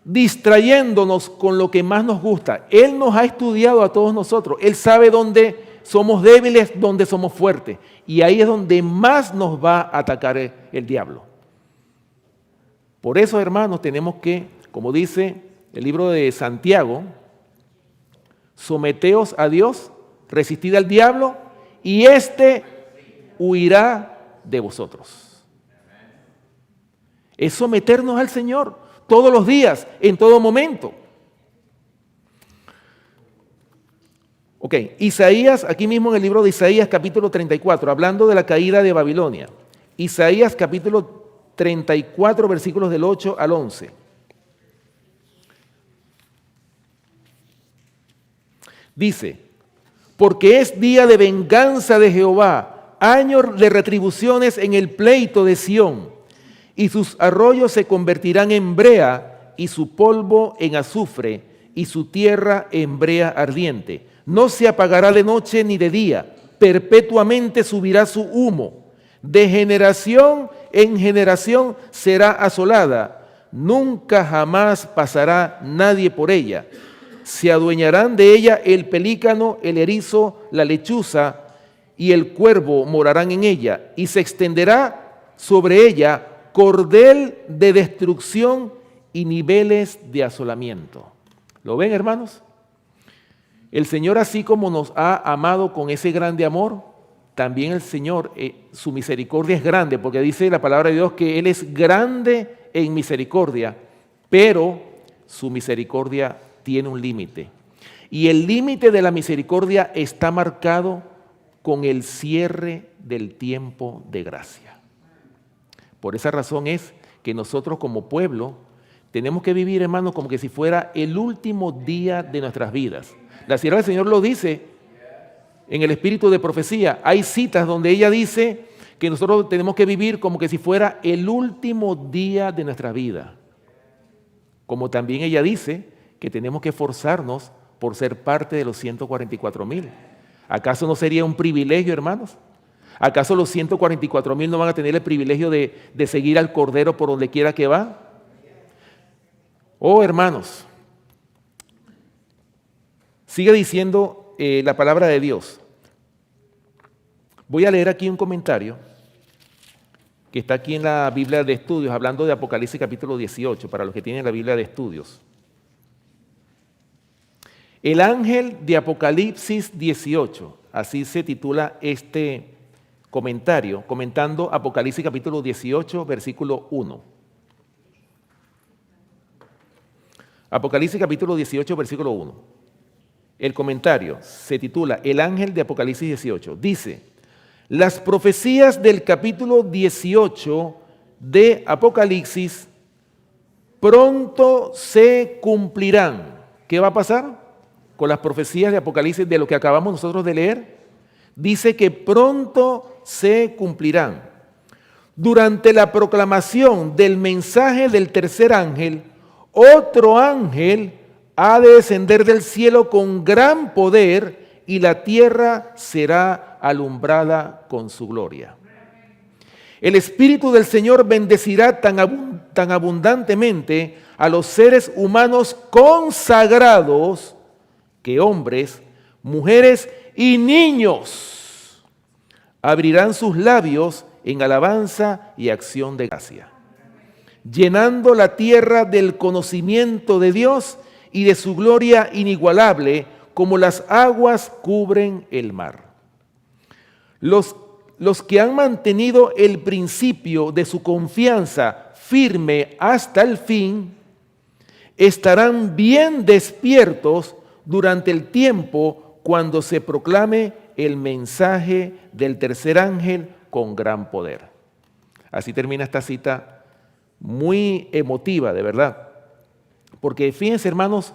A: distrayéndonos con lo que más nos gusta. Él nos ha estudiado a todos nosotros. Él sabe dónde somos débiles, dónde somos fuertes. Y ahí es donde más nos va a atacar el diablo. Por eso, hermanos, tenemos que, como dice el libro de Santiago, someteos a Dios, resistid al diablo, y éste huirá de vosotros. Es someternos al Señor todos los días, en todo momento. Ok, Isaías, aquí mismo en el libro de Isaías capítulo 34, hablando de la caída de Babilonia. Isaías capítulo 34, versículos del 8 al 11. Dice, porque es día de venganza de Jehová, año de retribuciones en el pleito de Sión, y sus arroyos se convertirán en brea, y su polvo en azufre, y su tierra en brea ardiente. No se apagará de noche ni de día, perpetuamente subirá su humo. De generación en generación será asolada, nunca jamás pasará nadie por ella. Se adueñarán de ella el pelícano, el erizo, la lechuza y el cuervo morarán en ella, y se extenderá sobre ella cordel de destrucción y niveles de asolamiento. ¿Lo ven, hermanos? El Señor, así como nos ha amado con ese grande amor, también el Señor, su misericordia es grande, porque dice la palabra de Dios que Él es grande en misericordia, pero su misericordia tiene un límite. Y el límite de la misericordia está marcado con el cierre del tiempo de gracia. Por esa razón es que nosotros como pueblo tenemos que vivir, hermanos, como que si fuera el último día de nuestras vidas. La sierva del Señor lo dice en el espíritu de profecía. Hay citas donde ella dice que nosotros tenemos que vivir como que si fuera el último día de nuestra vida. Como también ella dice que tenemos que esforzarnos por ser parte de los 144,000. ¿Acaso no sería un privilegio, hermanos? ¿Acaso los 144,000 no van a tener el privilegio de seguir al Cordero por donde quiera que va? Oh, hermanos, sigue diciendo la palabra de Dios. Voy a leer aquí un comentario que está aquí en la Biblia de Estudios, hablando de Apocalipsis capítulo 18, para los que tienen la Biblia de Estudios. El ángel de Apocalipsis 18, así se titula este comentario, comentando Apocalipsis capítulo 18, versículo 1. Apocalipsis capítulo 18, versículo 1. El comentario se titula El ángel de Apocalipsis 18. Dice, las profecías del capítulo 18 de Apocalipsis pronto se cumplirán. ¿Qué va a pasar con las profecías de Apocalipsis de lo que acabamos nosotros de leer? Dice que pronto se cumplirán. Durante la proclamación del mensaje del tercer ángel, otro ángel ha de descender del cielo con gran poder y la tierra será alumbrada con su gloria. El Espíritu del Señor bendecirá tan abundantemente a los seres humanos consagrados que hombres, mujeres y niños abrirán sus labios en alabanza y acción de gracia, llenando la tierra del conocimiento de Dios y de su gloria inigualable, como las aguas cubren el mar. Los que han mantenido el principio de su confianza firme hasta el fin, estarán bien despiertos durante el tiempo cuando se proclame el mensaje del tercer ángel con gran poder. Así termina esta cita muy emotiva, de verdad. Porque fíjense, hermanos,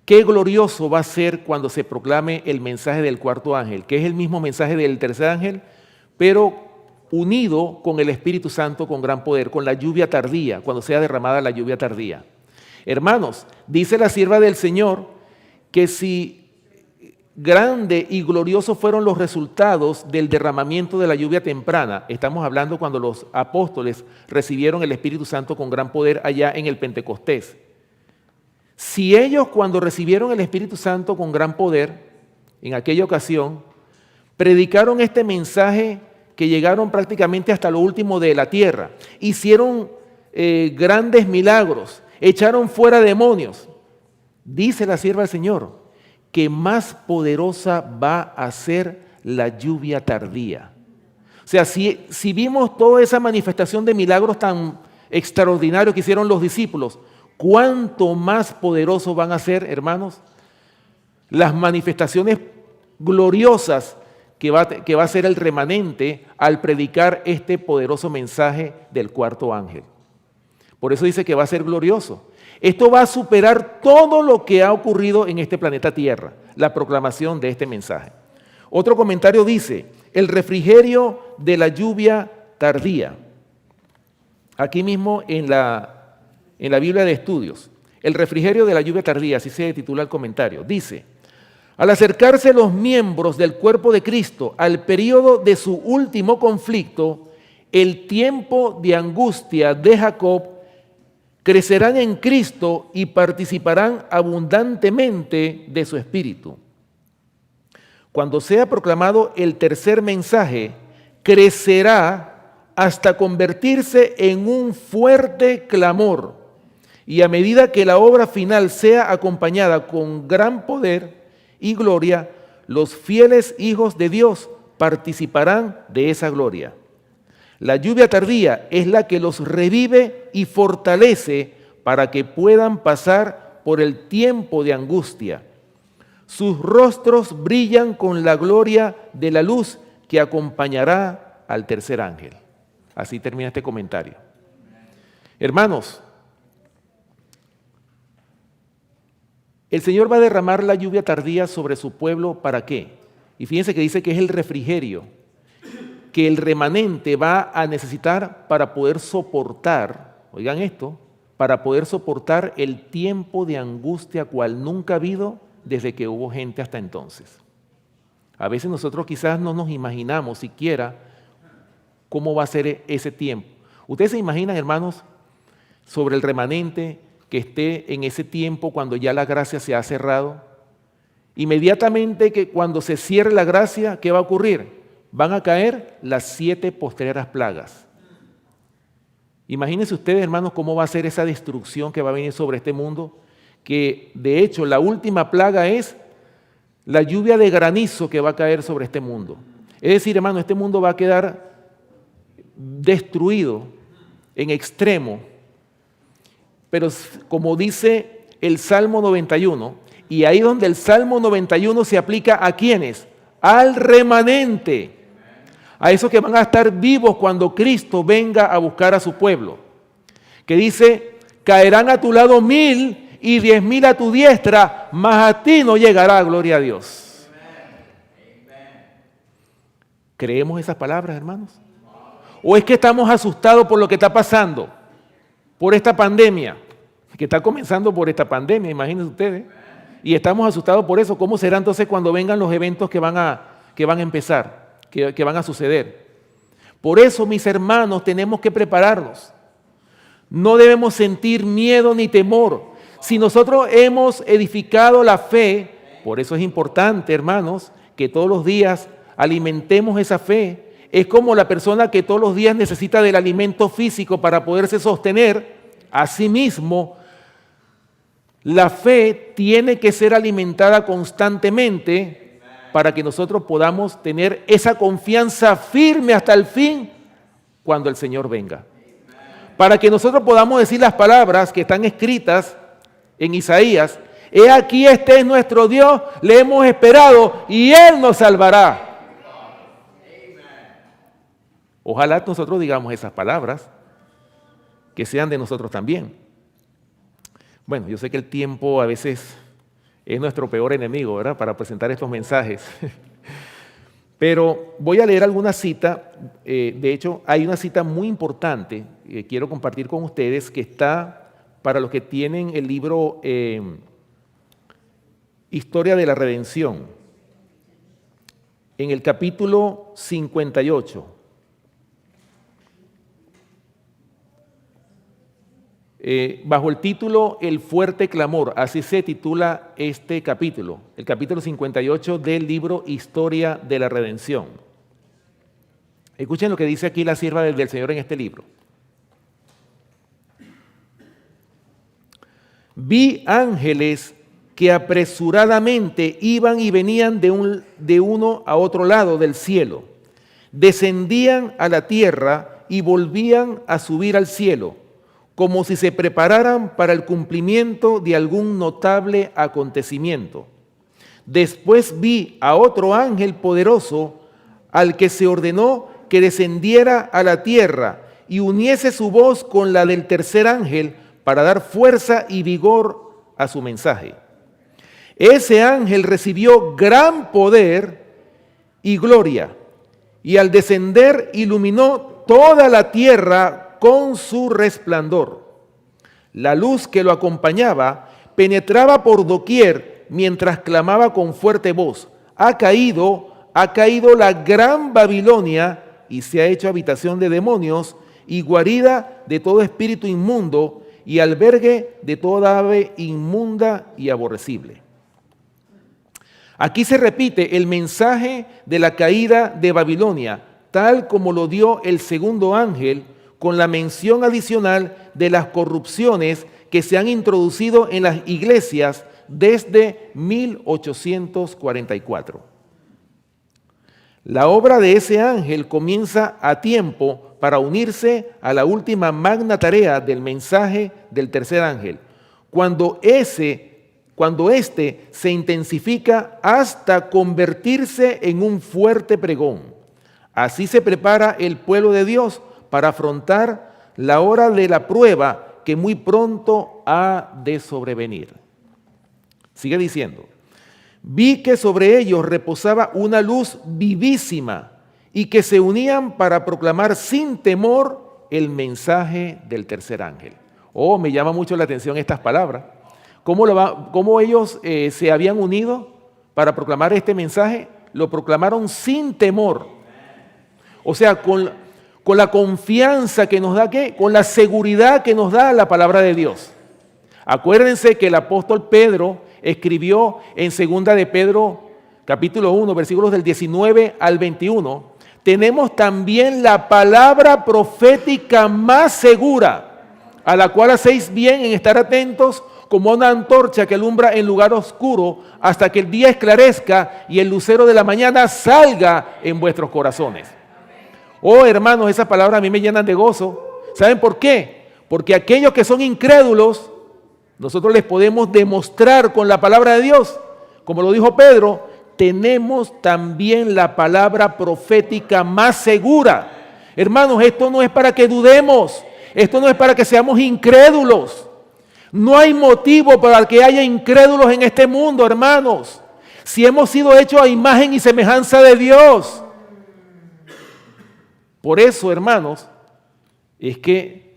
A: qué glorioso va a ser cuando se proclame el mensaje del cuarto ángel, que es el mismo mensaje del tercer ángel, pero unido con el Espíritu Santo con gran poder, con la lluvia tardía, cuando sea derramada la lluvia tardía. Hermanos, dice la sierva del Señor que si grande y glorioso fueron los resultados del derramamiento de la lluvia temprana, estamos hablando cuando los apóstoles recibieron el Espíritu Santo con gran poder allá en el Pentecostés. Si ellos cuando recibieron el Espíritu Santo con gran poder, en aquella ocasión, predicaron este mensaje que llegaron prácticamente hasta lo último de la tierra, hicieron grandes milagros, echaron fuera demonios, dice la sierva del Señor, que más poderosa va a ser la lluvia tardía. O sea, si vimos toda esa manifestación de milagros tan extraordinarios que hicieron los discípulos, ¿cuánto más poderosos van a ser, hermanos, las manifestaciones gloriosas que va a ser el remanente al predicar este poderoso mensaje del cuarto ángel? Por eso dice que va a ser glorioso. Esto va a superar todo lo que ha ocurrido en este planeta Tierra, la proclamación de este mensaje. Otro comentario dice, el refrigerio de la lluvia tardía. Aquí mismo en la Biblia de Estudios, el refrigerio de la lluvia tardía, así se titula el comentario, dice, al acercarse los miembros del cuerpo de Cristo al periodo de su último conflicto, el tiempo de angustia de Jacob crecerán en Cristo y participarán abundantemente de su Espíritu. Cuando sea proclamado el tercer mensaje, crecerá hasta convertirse en un fuerte clamor. Y a medida que la obra final sea acompañada con gran poder y gloria, los fieles hijos de Dios participarán de esa gloria. La lluvia tardía es la que los revive y fortalece para que puedan pasar por el tiempo de angustia. Sus rostros brillan con la gloria de la luz que acompañará al tercer ángel. Así termina este comentario. Hermanos, el Señor va a derramar la lluvia tardía sobre su pueblo, ¿para qué? Y fíjense que dice que es el refrigerio que el remanente va a necesitar para poder soportar, oigan esto, para poder soportar el tiempo de angustia cual nunca ha habido desde que hubo gente hasta entonces. A veces nosotros quizás no nos imaginamos siquiera cómo va a ser ese tiempo. Ustedes se imaginan, hermanos, sobre el remanente que esté en ese tiempo cuando ya la gracia se ha cerrado. Inmediatamente que cuando se cierre la gracia, ¿qué va a ocurrir? Van a caer las 7 postreras plagas. Imagínense ustedes, hermanos, cómo va a ser esa destrucción que va a venir sobre este mundo, que de hecho la última plaga es la lluvia de granizo que va a caer sobre este mundo. Es decir, hermano, este mundo va a quedar destruido en extremo. Pero como dice el Salmo 91, y ahí donde el Salmo 91 se aplica ¿a quiénes? Al remanente, a esos que van a estar vivos cuando Cristo venga a buscar a su pueblo, que dice, caerán a tu lado 1000 y 10.000 a tu diestra, mas a ti no llegará, gloria a Dios. ¿Creemos esas palabras, hermanos? ¿O es que estamos asustados por lo que está pasando? Por esta pandemia, que está comenzando por esta pandemia, imagínense ustedes. Y estamos asustados por eso. ¿Cómo será entonces cuando vengan los eventos que van a empezar, que van a suceder? Por eso, mis hermanos, tenemos que prepararnos. No debemos sentir miedo ni temor. Si nosotros hemos edificado la fe, por eso es importante, hermanos, que todos los días alimentemos esa fe. Es como la persona que todos los días necesita del alimento físico para poderse sostener. Asimismo, la fe tiene que ser alimentada constantemente para que nosotros podamos tener esa confianza firme hasta el fin cuando el Señor venga. Para que nosotros podamos decir las palabras que están escritas en Isaías: he aquí, este es nuestro Dios, le hemos esperado y Él nos salvará. Ojalá nosotros digamos esas palabras, que sean de nosotros también. Bueno, yo sé que el tiempo a veces es nuestro peor enemigo, ¿verdad?, para presentar estos mensajes. Pero voy a leer alguna cita. De hecho, hay una cita muy importante que quiero compartir con ustedes, que está para los que tienen el libro Historia de la Redención, en el capítulo 58. Bajo el título El fuerte clamor, así se titula este capítulo, el capítulo 58 del libro Historia de la Redención. Escuchen lo que dice aquí la sierva del Señor en este libro. Vi ángeles que apresuradamente iban y venían de uno a otro lado del cielo, descendían a la tierra y volvían a subir al cielo, como si se prepararan para el cumplimiento de algún notable acontecimiento. Después vi a otro ángel poderoso, al que se ordenó que descendiera a la tierra y uniese su voz con la del tercer ángel para dar fuerza y vigor a su mensaje. Ese ángel recibió gran poder y gloria, y al descender iluminó toda la tierra con su resplandor. La luz que lo acompañaba penetraba por doquier mientras clamaba con fuerte voz: ha caído la gran Babilonia y se ha hecho habitación de demonios y guarida de todo espíritu inmundo y albergue de toda ave inmunda y aborrecible. Aquí se repite el mensaje de la caída de Babilonia, tal como lo dio el segundo ángel, con la mención adicional de las corrupciones que se han introducido en las iglesias desde 1844. La obra de ese ángel comienza a tiempo para unirse a la última magna tarea del mensaje del tercer ángel, cuando éste se intensifica hasta convertirse en un fuerte pregón. Así se prepara el pueblo de Dios para afrontar la hora de la prueba que muy pronto ha de sobrevenir. Sigue diciendo: vi que sobre ellos reposaba una luz vivísima y que se unían para proclamar sin temor el mensaje del tercer ángel. Oh, me llama mucho la atención estas palabras. ¿Cómo ellos se habían unido para proclamar este mensaje? Lo proclamaron sin temor. O sea, con la confianza que nos da, ¿qué? Con la seguridad que nos da la palabra de Dios. Acuérdense que el apóstol Pedro escribió en 2 de Pedro, capítulo 1, versículos del 19 al 21, tenemos también la palabra profética más segura, a la cual hacéis bien en estar atentos como una antorcha que alumbra en lugar oscuro hasta que el día esclarezca y el lucero de la mañana salga en vuestros corazones. Oh, hermanos, esas palabras a mí me llenan de gozo. ¿Saben por qué? Porque aquellos que son incrédulos, nosotros les podemos demostrar con la palabra de Dios, como lo dijo Pedro, tenemos también la palabra profética más segura. Hermanos, esto no es para que dudemos, esto no es para que seamos incrédulos. No hay motivo para que haya incrédulos en este mundo, hermanos. Si hemos sido hechos a imagen y semejanza de Dios. Por eso, hermanos, es que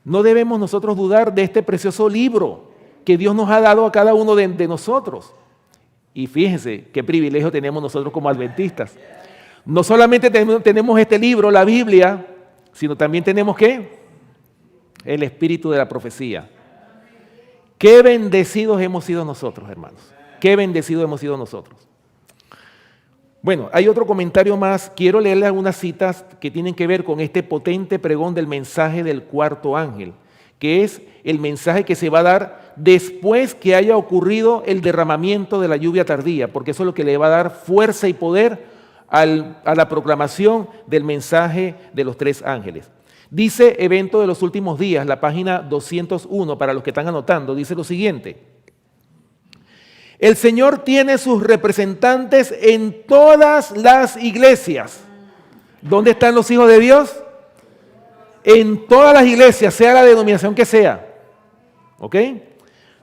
A: no debemos nosotros dudar de este precioso libro que Dios nos ha dado a cada uno de nosotros. Y fíjense qué privilegio tenemos nosotros como adventistas. No solamente tenemos este libro, la Biblia, sino también tenemos ¿qué? El espíritu de la profecía. Qué bendecidos hemos sido nosotros, hermanos. Qué bendecidos hemos sido nosotros. Bueno, hay otro comentario más. Quiero leerle algunas citas que tienen que ver con este potente pregón del mensaje del cuarto ángel, que es el mensaje que se va a dar después que haya ocurrido el derramamiento de la lluvia tardía, porque eso es lo que le va a dar fuerza y poder a la proclamación del mensaje de los tres ángeles. Dice Evento de los Últimos Días, la página 201, para los que están anotando, dice lo siguiente: el Señor tiene sus representantes en todas las iglesias. ¿Dónde están los hijos de Dios? En todas las iglesias, sea la denominación que sea. ¿Ok?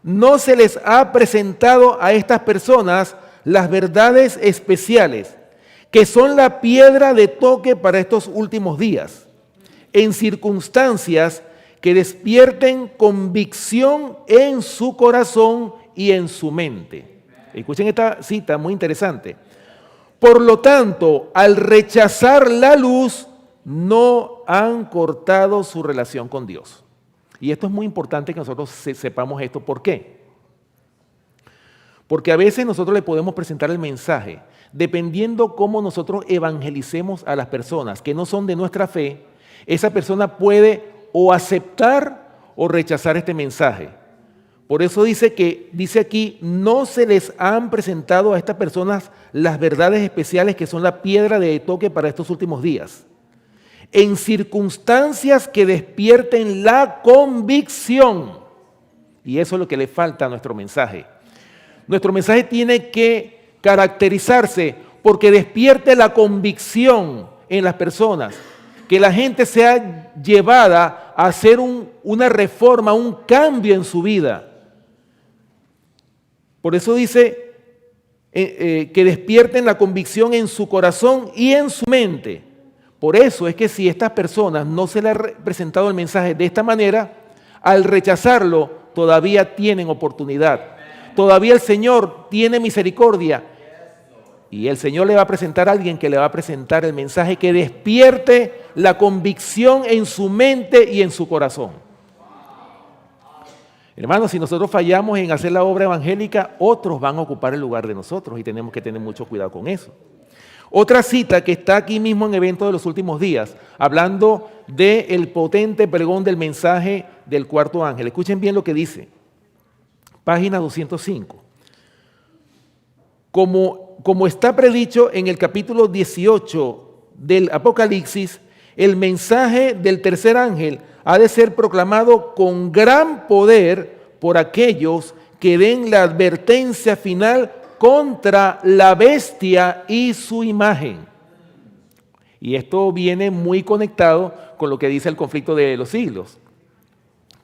A: No se les ha presentado a estas personas las verdades especiales, que son la piedra de toque para estos últimos días, en circunstancias que despierten convicción en su corazón y en su mente. Escuchen esta cita muy interesante. Por lo tanto, al rechazar la luz, no han cortado su relación con Dios. Y esto es muy importante que nosotros sepamos esto. ¿Por qué? Porque a veces nosotros le podemos presentar el mensaje, dependiendo cómo nosotros evangelicemos a las personas que no son de nuestra fe, esa persona puede o aceptar o rechazar este mensaje. Por eso dice aquí, no se les han presentado a estas personas las verdades especiales que son la piedra de toque para estos últimos días, en circunstancias que despierten la convicción. Y eso es lo que le falta a nuestro mensaje. Nuestro mensaje tiene que caracterizarse porque despierte la convicción en las personas, que la gente sea llevada a hacer una reforma, un cambio en su vida. Por eso dice que despierten la convicción en su corazón y en su mente. Por eso es que si estas personas no se les ha presentado el mensaje de esta manera, al rechazarlo todavía tienen oportunidad. Todavía el Señor tiene misericordia. Y el Señor le va a presentar a alguien que le va a presentar el mensaje que despierte la convicción en su mente y en su corazón. Hermanos, si nosotros fallamos en hacer la obra evangélica, otros van a ocupar el lugar de nosotros y tenemos que tener mucho cuidado con eso. Otra cita que está aquí mismo en Eventos de los Últimos Días, hablando del potente pregón del mensaje del cuarto ángel. Escuchen bien lo que dice, página 205. Como está predicho en el capítulo 18 del Apocalipsis, el mensaje del tercer ángel ha de ser proclamado con gran poder por aquellos que den la advertencia final contra la bestia y su imagen. Y esto viene muy conectado con lo que dice el conflicto de los siglos,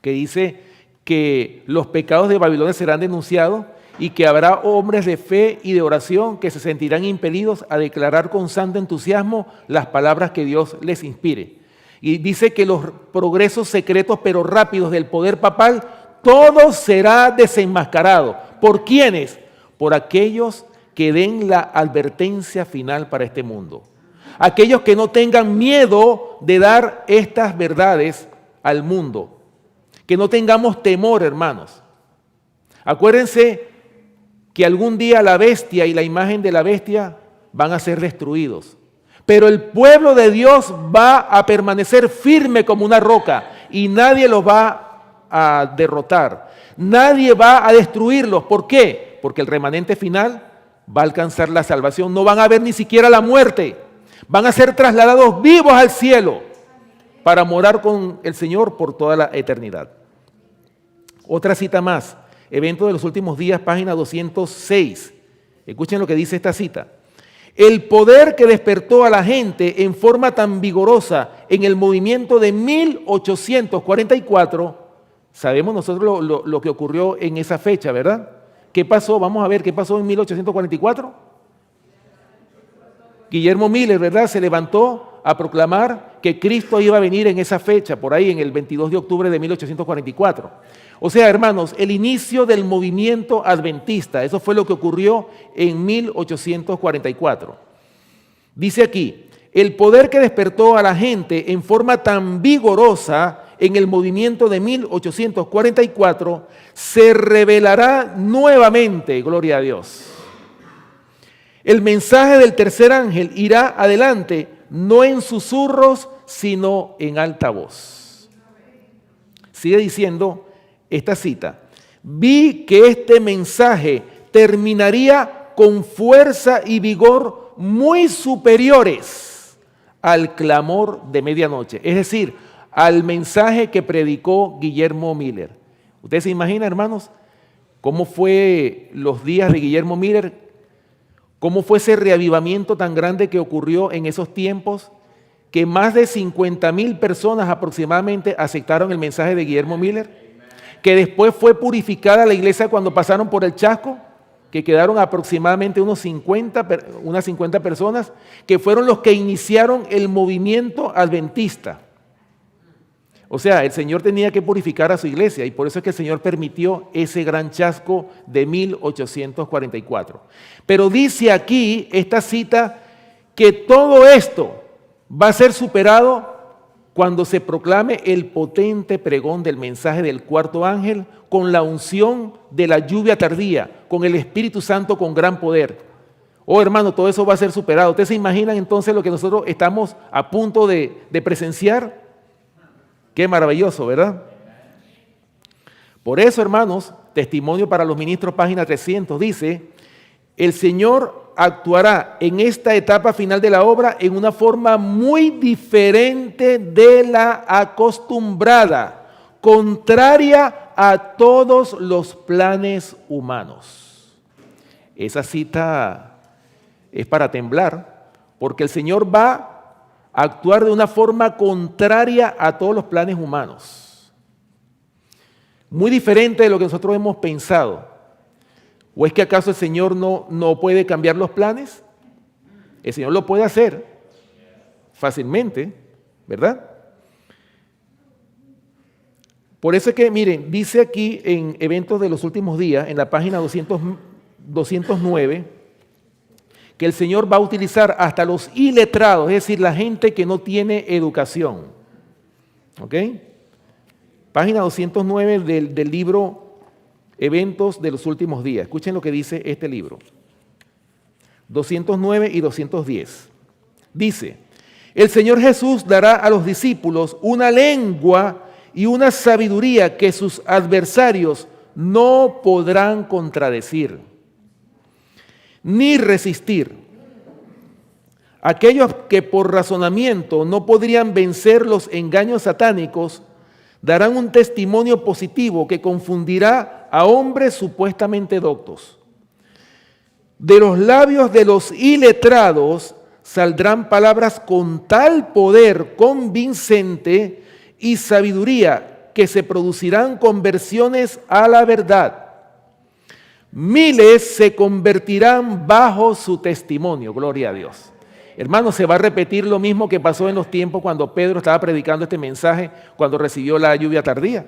A: que dice que los pecados de Babilonia serán denunciados y que habrá hombres de fe y de oración que se sentirán impelidos a declarar con santo entusiasmo las palabras que Dios les inspire. Y dice que los progresos secretos pero rápidos del poder papal, todo será desenmascarado. ¿Por quiénes? Por aquellos que den la advertencia final para este mundo. Aquellos que no tengan miedo de dar estas verdades al mundo. Que no tengamos temor, hermanos. Acuérdense que algún día la bestia y la imagen de la bestia van a ser destruidos. Pero el pueblo de Dios va a permanecer firme como una roca y nadie los va a derrotar. Nadie va a destruirlos. ¿Por qué? Porque el remanente final va a alcanzar la salvación. No van a ver ni siquiera la muerte. Van a ser trasladados vivos al cielo para morar con el Señor por toda la eternidad. Otra cita más. Evento de los Últimos Días, página 206. Escuchen lo que dice esta cita. El poder que despertó a la gente en forma tan vigorosa en el movimiento de 1844, sabemos nosotros lo que ocurrió en esa fecha, ¿verdad? ¿Qué pasó? Vamos a ver qué pasó en 1844. Guillermo Miller, ¿verdad? Se levantó a proclamar que Cristo iba a venir en esa fecha, por ahí en el 22 de octubre de 1844. O sea, hermanos, el inicio del movimiento adventista, eso fue lo que ocurrió en 1844. Dice aquí, el poder que despertó a la gente en forma tan vigorosa en el movimiento de 1844 se revelará nuevamente, gloria a Dios. El mensaje del tercer ángel irá adelante, no en susurros, sino en alta voz. Sigue diciendo esta cita. Vi que este mensaje terminaría con fuerza y vigor muy superiores al clamor de medianoche. Es decir, al mensaje que predicó Guillermo Miller. ¿Ustedes se imaginan, hermanos, cómo fue los días de Guillermo Miller? ¿Cómo fue ese reavivamiento tan grande que ocurrió en esos tiempos? Que más de 50,000 personas aproximadamente aceptaron el mensaje de Guillermo Miller. Que después fue purificada la iglesia cuando pasaron por el Chasco, que quedaron aproximadamente unas 50 personas, que fueron los que iniciaron el movimiento adventista. O sea, el Señor tenía que purificar a su iglesia y por eso es que el Señor permitió ese gran chasco de 1844. Pero dice aquí esta cita que todo esto va a ser superado cuando se proclame el potente pregón del mensaje del cuarto ángel con la unción de la lluvia tardía, con el Espíritu Santo con gran poder. Oh, hermano, todo eso va a ser superado. ¿Ustedes se imaginan entonces lo que nosotros estamos a punto de presenciar? Qué maravilloso, ¿verdad? Por eso, hermanos, Testimonio para los Ministros, página 300, dice, el Señor actuará en esta etapa final de la obra en una forma muy diferente de la acostumbrada, contraria a todos los planes humanos. Esa cita es para temblar, porque el Señor va a actuar de una forma contraria a todos los planes humanos. Muy diferente de lo que nosotros hemos pensado. ¿O es que acaso el Señor no puede cambiar los planes? El Señor lo puede hacer fácilmente, ¿verdad? Por eso es que, miren, dice aquí en Eventos de los Últimos Días, en la página 209, que el Señor va a utilizar hasta los iletrados, es decir, la gente que no tiene educación. ¿Ok? Página 209 del libro Eventos de los Últimos Días. Escuchen lo que dice este libro. 209 y 210. Dice: el Señor Jesús dará a los discípulos una lengua y una sabiduría que sus adversarios no podrán contradecir ni resistir. Aquellos que por razonamiento no podrían vencer los engaños satánicos darán un testimonio positivo que confundirá a hombres supuestamente doctos. De los labios de los iletrados saldrán palabras con tal poder convincente y sabiduría que se producirán conversiones a la verdad. Miles se convertirán bajo su testimonio. Gloria a Dios. Hermanos, se va a repetir lo mismo que pasó en los tiempos cuando Pedro estaba predicando este mensaje, cuando recibió la lluvia tardía.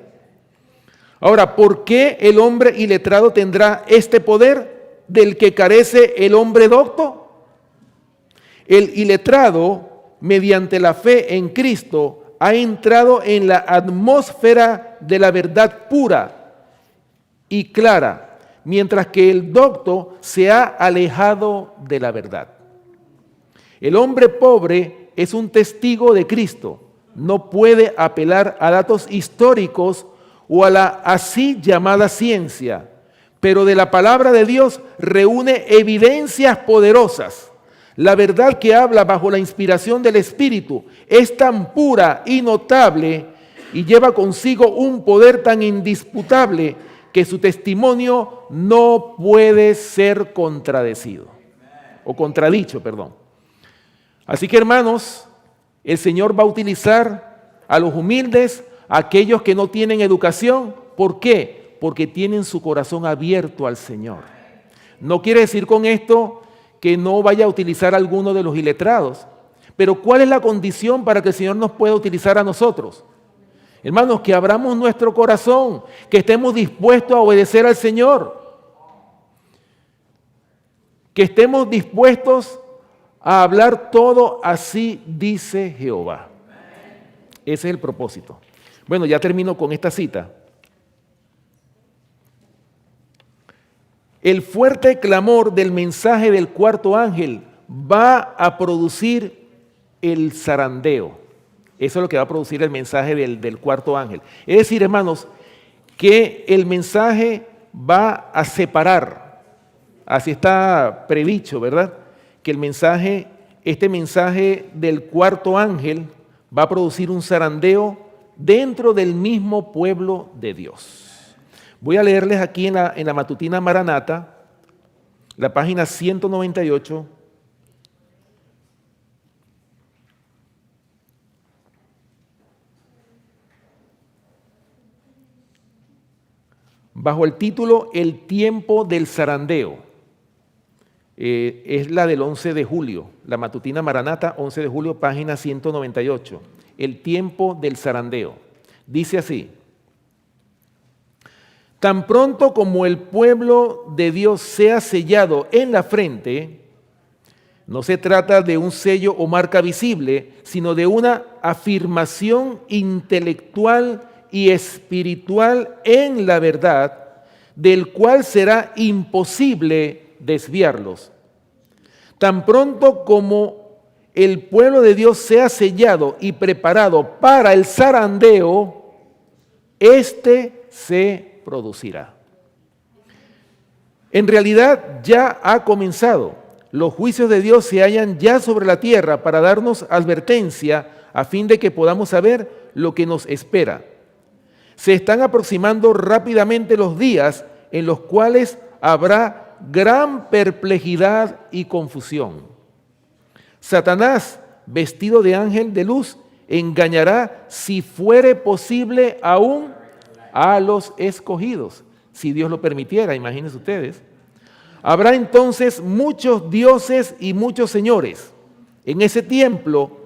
A: Ahora, ¿por qué el hombre iletrado tendrá este poder del que carece el hombre docto? El iletrado, mediante la fe en Cristo, ha entrado en la atmósfera de la verdad pura y clara, mientras que el docto se ha alejado de la verdad. El hombre pobre es un testigo de Cristo. No puede apelar a datos históricos o a la así llamada ciencia, pero de la palabra de Dios reúne evidencias poderosas. La verdad que habla bajo la inspiración del Espíritu es tan pura y notable y lleva consigo un poder tan indisputable que su testimonio no puede ser contradicho. Así que, hermanos, el Señor va a utilizar a los humildes, a aquellos que no tienen educación. ¿Por qué? Porque tienen su corazón abierto al Señor. No quiere decir con esto que no vaya a utilizar a alguno de los iletrados. Pero ¿cuál es la condición para que el Señor nos pueda utilizar a nosotros? Hermanos, que abramos nuestro corazón, que estemos dispuestos a obedecer al Señor, que estemos dispuestos a hablar todo así dice Jehová. Ese es el propósito. Bueno, ya termino con esta cita. El fuerte clamor del mensaje del cuarto ángel va a producir el zarandeo. Eso es lo que va a producir el mensaje del cuarto ángel. Es decir, hermanos, que el mensaje va a separar. Así está predicho, ¿verdad? Que este mensaje del cuarto ángel va a producir un zarandeo dentro del mismo pueblo de Dios. Voy a leerles aquí en la matutina Maranata, la página 198. Bajo el título El tiempo del zarandeo. Es la del 11 de julio, la matutina Maranata, 11 de julio, página 198. El tiempo del zarandeo. Dice así: tan pronto como el pueblo de Dios sea sellado en la frente, no se trata de un sello o marca visible, sino de una afirmación intelectual y espiritual en la verdad, del cual será imposible desviarlos. Tan pronto como el pueblo de Dios sea sellado y preparado para el zarandeo, éste se producirá. En realidad ya ha comenzado. Los juicios de Dios se hallan ya sobre la tierra para darnos advertencia a fin de que podamos saber lo que nos espera. Se están aproximando rápidamente los días en los cuales habrá gran perplejidad y confusión. Satanás, vestido de ángel de luz, engañará, si fuere posible, aún a los escogidos, si Dios lo permitiera, imagínense ustedes. Habrá entonces muchos dioses y muchos señores. En ese tiempo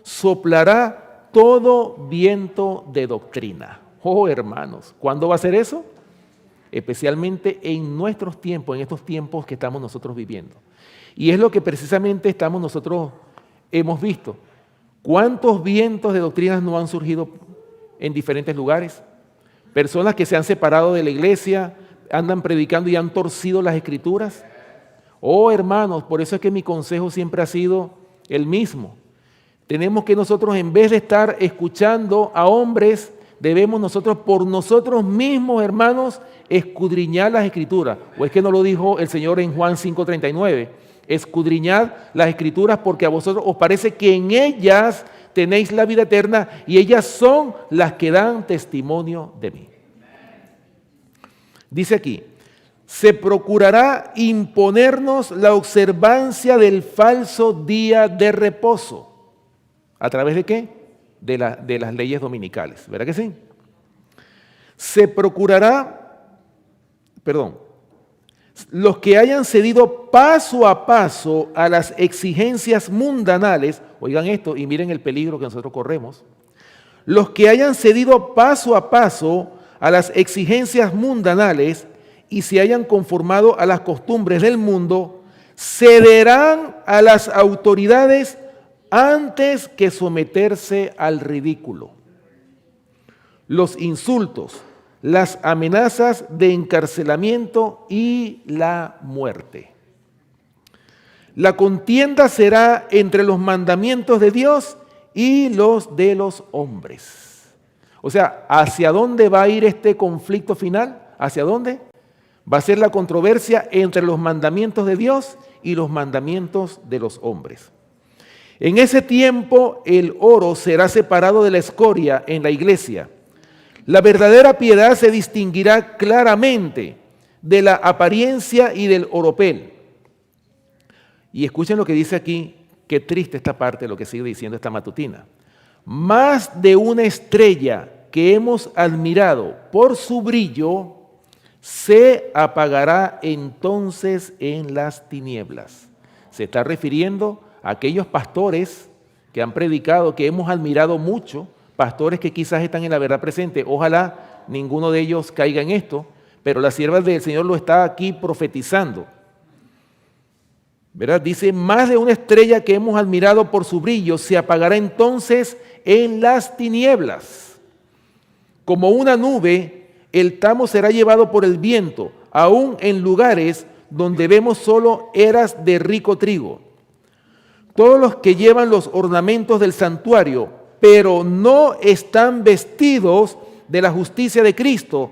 A: soplará todo viento de doctrina. Oh, hermanos, ¿cuándo va a ser eso? Especialmente en nuestros tiempos, en estos tiempos que estamos nosotros viviendo. Y es lo que precisamente nosotros hemos visto. ¿Cuántos vientos de doctrinas no han surgido en diferentes lugares. Personas que se han separado de la iglesia, andan predicando y han torcido las escrituras. Oh, hermanos, por eso es que mi consejo siempre ha sido el mismo. Tenemos que nosotros, en vez de estar escuchando a hombres, debemos nosotros por nosotros mismos, hermanos, escudriñar las escrituras. ¿O es que no lo dijo el Señor en Juan 5:39? Escudriñad las escrituras porque a vosotros os parece que en ellas tenéis la vida eterna y ellas son las que dan testimonio de mí. Dice aquí, se procurará imponernos la observancia del falso día de reposo. ¿A través de qué? De las leyes dominicales, ¿verdad que sí? Se procurará, los que hayan cedido paso a paso a las exigencias mundanales, oigan esto y miren el peligro que nosotros corremos, los que hayan cedido paso a paso a las exigencias mundanales y se hayan conformado a las costumbres del mundo, cederán a las autoridades antes que someterse al ridículo. Los insultos, las amenazas de encarcelamiento y la muerte. La contienda será entre los mandamientos de Dios y los de los hombres. O sea, ¿hacia dónde va a ir este conflicto final? ¿Hacia dónde? Va a ser la controversia entre los mandamientos de Dios y los mandamientos de los hombres. En ese tiempo el oro será separado de la escoria en la iglesia. La verdadera piedad se distinguirá claramente de la apariencia y del oropel. Y escuchen lo que dice aquí, qué triste esta parte de lo que sigue diciendo esta matutina. Más de una estrella que hemos admirado por su brillo se apagará entonces en las tinieblas. Se está refiriendo a aquellos pastores que han predicado, que hemos admirado mucho, pastores que quizás están en la verdad presente. Ojalá ninguno de ellos caiga en esto, pero la sierva del Señor lo está aquí profetizando. ¿Verdad? Dice, más de una estrella que hemos admirado por su brillo se apagará entonces en las tinieblas. Como una nube, el tamo será llevado por el viento, aún en lugares donde vemos solo eras de rico trigo. Todos los que llevan los ornamentos del santuario, pero no están vestidos de la justicia de Cristo,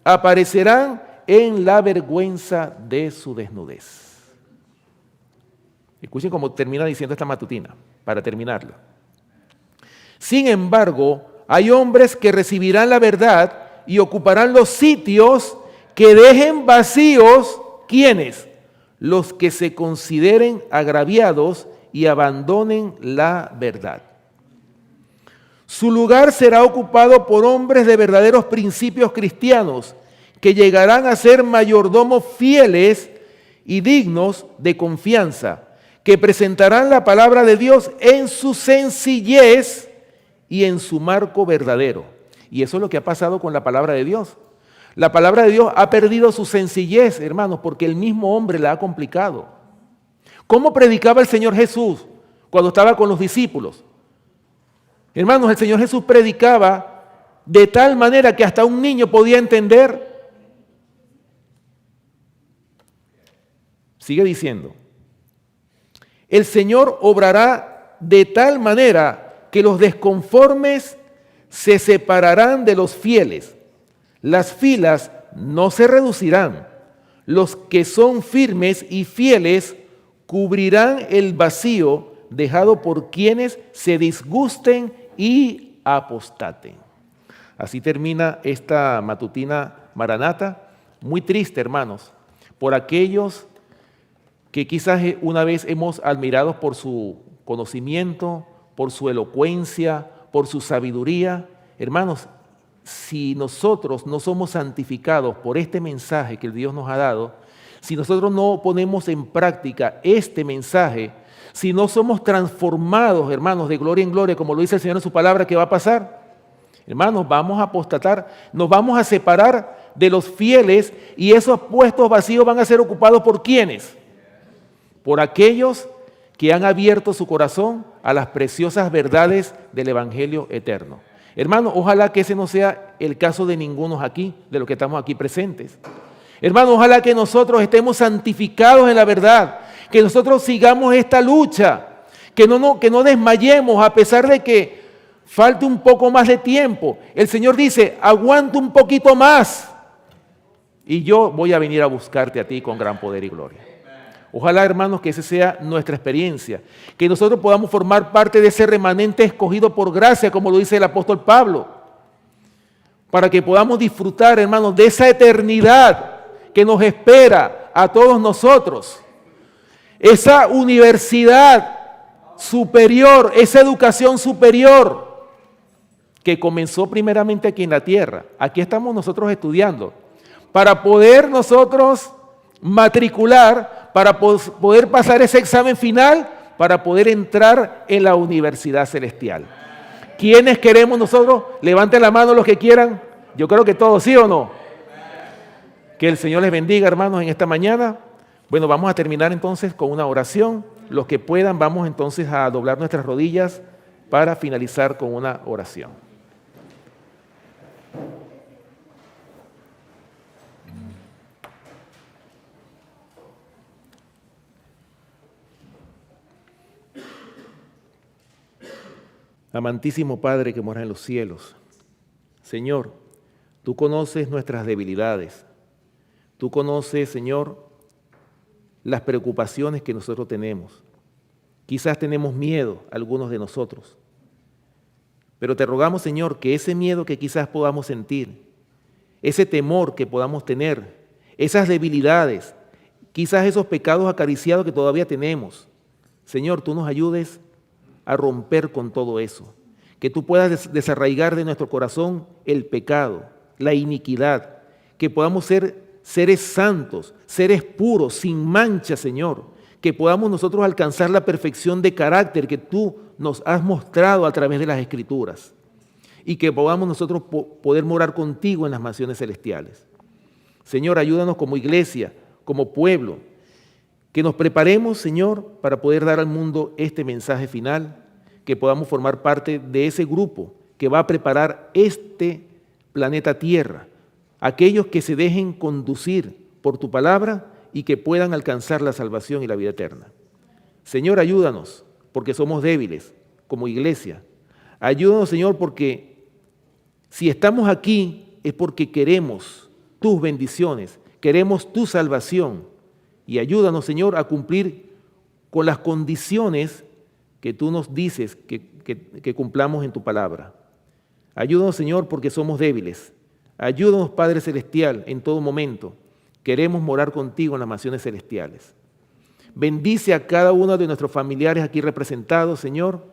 A: aparecerán en la vergüenza de su desnudez. Escuchen cómo termina diciendo esta matutina, para terminarla. Sin embargo, hay hombres que recibirán la verdad y ocuparán los sitios que dejen vacíos, ¿quiénes? Los que se consideren agraviados y abandonen la verdad. Su lugar será ocupado por hombres de verdaderos principios cristianos que llegarán a ser mayordomos fieles y dignos de confianza, que presentarán la palabra de Dios en su sencillez y en su marco verdadero. Y eso es lo que ha pasado con la palabra de Dios. La palabra de Dios ha perdido su sencillez, hermanos, porque el mismo hombre la ha complicado. ¿Cómo predicaba el Señor Jesús cuando estaba con los discípulos? Hermanos, el Señor Jesús predicaba de tal manera que hasta un niño podía entender. Sigue diciendo, el Señor obrará de tal manera que los desconformes se separarán de los fieles. Las filas no se reducirán. Los que son firmes y fieles cubrirán el vacío dejado por quienes se disgusten y apostaten. Así termina esta matutina Maranata. Muy triste, hermanos, por aquellos que quizás una vez hemos admirado por su conocimiento, por su elocuencia, por su sabiduría. Hermanos, si nosotros no somos santificados por este mensaje que Dios nos ha dado, si nosotros no ponemos en práctica este mensaje, si no somos transformados, hermanos, de gloria en gloria, como lo dice el Señor en su palabra, ¿qué va a pasar? Hermanos, vamos a apostatar, nos vamos a separar de los fieles y esos puestos vacíos van a ser ocupados ¿por quiénes? Por aquellos que han abierto su corazón a las preciosas verdades del Evangelio eterno. Hermano, ojalá que ese no sea el caso de ninguno aquí, de los que estamos aquí presentes. Hermano, ojalá que nosotros estemos santificados en la verdad, que nosotros sigamos esta lucha, que no desmayemos a pesar de que falte un poco más de tiempo. El Señor dice, aguanta un poquito más y yo voy a venir a buscarte a ti con gran poder y gloria. Ojalá, hermanos, que esa sea nuestra experiencia, que nosotros podamos formar parte de ese remanente escogido por gracia, como lo dice el apóstol Pablo, para que podamos disfrutar, hermanos, de esa eternidad que nos espera a todos nosotros, esa universidad superior, esa educación superior que comenzó primeramente aquí en la tierra. Aquí estamos nosotros estudiando para poder nosotros matricular, para poder pasar ese examen final, para poder entrar en la universidad celestial. ¿Quiénes queremos nosotros? Levanten la mano los que quieran. Yo creo que todos, ¿sí o no? Que el Señor les bendiga, hermanos, en esta mañana. Bueno, vamos a terminar entonces con una oración. Los que puedan, vamos entonces a doblar nuestras rodillas para finalizar con una oración. Amantísimo Padre que moras en los cielos, Señor, tú conoces nuestras debilidades. Tú conoces, Señor, las preocupaciones que nosotros tenemos. Quizás tenemos miedo, algunos de nosotros. Pero te rogamos, Señor, que ese miedo que quizás podamos sentir, ese temor que podamos tener, esas debilidades, quizás esos pecados acariciados que todavía tenemos, Señor, tú nos ayudes a romper con todo eso. Que tú puedas desarraigar de nuestro corazón el pecado, la iniquidad, que podamos ser seres santos, seres puros, sin mancha, Señor, que podamos nosotros alcanzar la perfección de carácter que tú nos has mostrado a través de las Escrituras y que podamos nosotros poder morar contigo en las mansiones celestiales. Señor, ayúdanos como iglesia, como pueblo, que nos preparemos, Señor, para poder dar al mundo este mensaje final, que podamos formar parte de ese grupo que va a preparar este planeta Tierra, aquellos que se dejen conducir por tu palabra y que puedan alcanzar la salvación y la vida eterna. Señor, ayúdanos, porque somos débiles como iglesia. Ayúdanos, Señor, porque si estamos aquí es porque queremos tus bendiciones, queremos tu salvación. Y ayúdanos, Señor, a cumplir con las condiciones que tú nos dices que cumplamos en tu palabra. Ayúdanos, Señor, porque somos débiles. Ayúdanos, Padre Celestial, en todo momento. Queremos morar contigo en las mansiones celestiales. Bendice a cada uno de nuestros familiares aquí representados, Señor.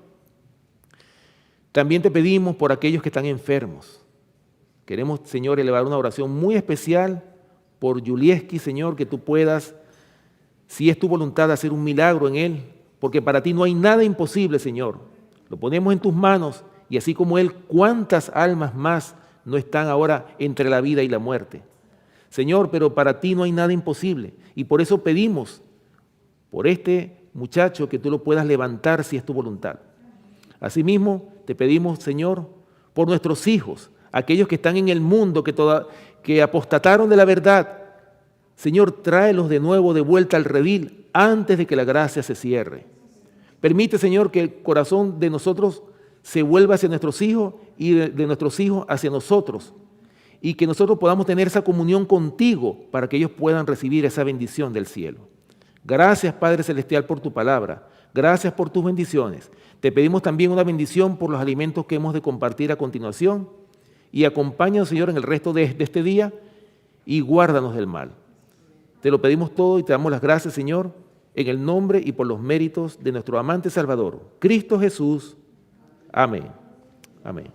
A: También te pedimos por aquellos que están enfermos. Queremos, Señor, elevar una oración muy especial por Yulieski, Señor, que tú puedas, si es tu voluntad, hacer un milagro en él, porque para ti no hay nada imposible, Señor. Lo ponemos en tus manos y así como él, ¿cuántas almas más no están ahora entre la vida y la muerte? Señor, pero para ti no hay nada imposible y por eso pedimos por este muchacho que tú lo puedas levantar si es tu voluntad. Asimismo, te pedimos, Señor, por nuestros hijos, aquellos que están en el mundo, que apostataron de la verdad. Señor, tráelos de nuevo de vuelta al redil antes de que la gracia se cierre. Permite, Señor, que el corazón de nosotros se vuelva hacia nuestros hijos y de nuestros hijos hacia nosotros y que nosotros podamos tener esa comunión contigo para que ellos puedan recibir esa bendición del cielo. Gracias, Padre Celestial, por tu palabra. Gracias por tus bendiciones. Te pedimos también una bendición por los alimentos que hemos de compartir a continuación y acompáñanos, Señor, en el resto de este día y guárdanos del mal. Te lo pedimos todo y te damos las gracias, Señor, en el nombre y por los méritos de nuestro amante Salvador, Cristo Jesús. Amén. Amén.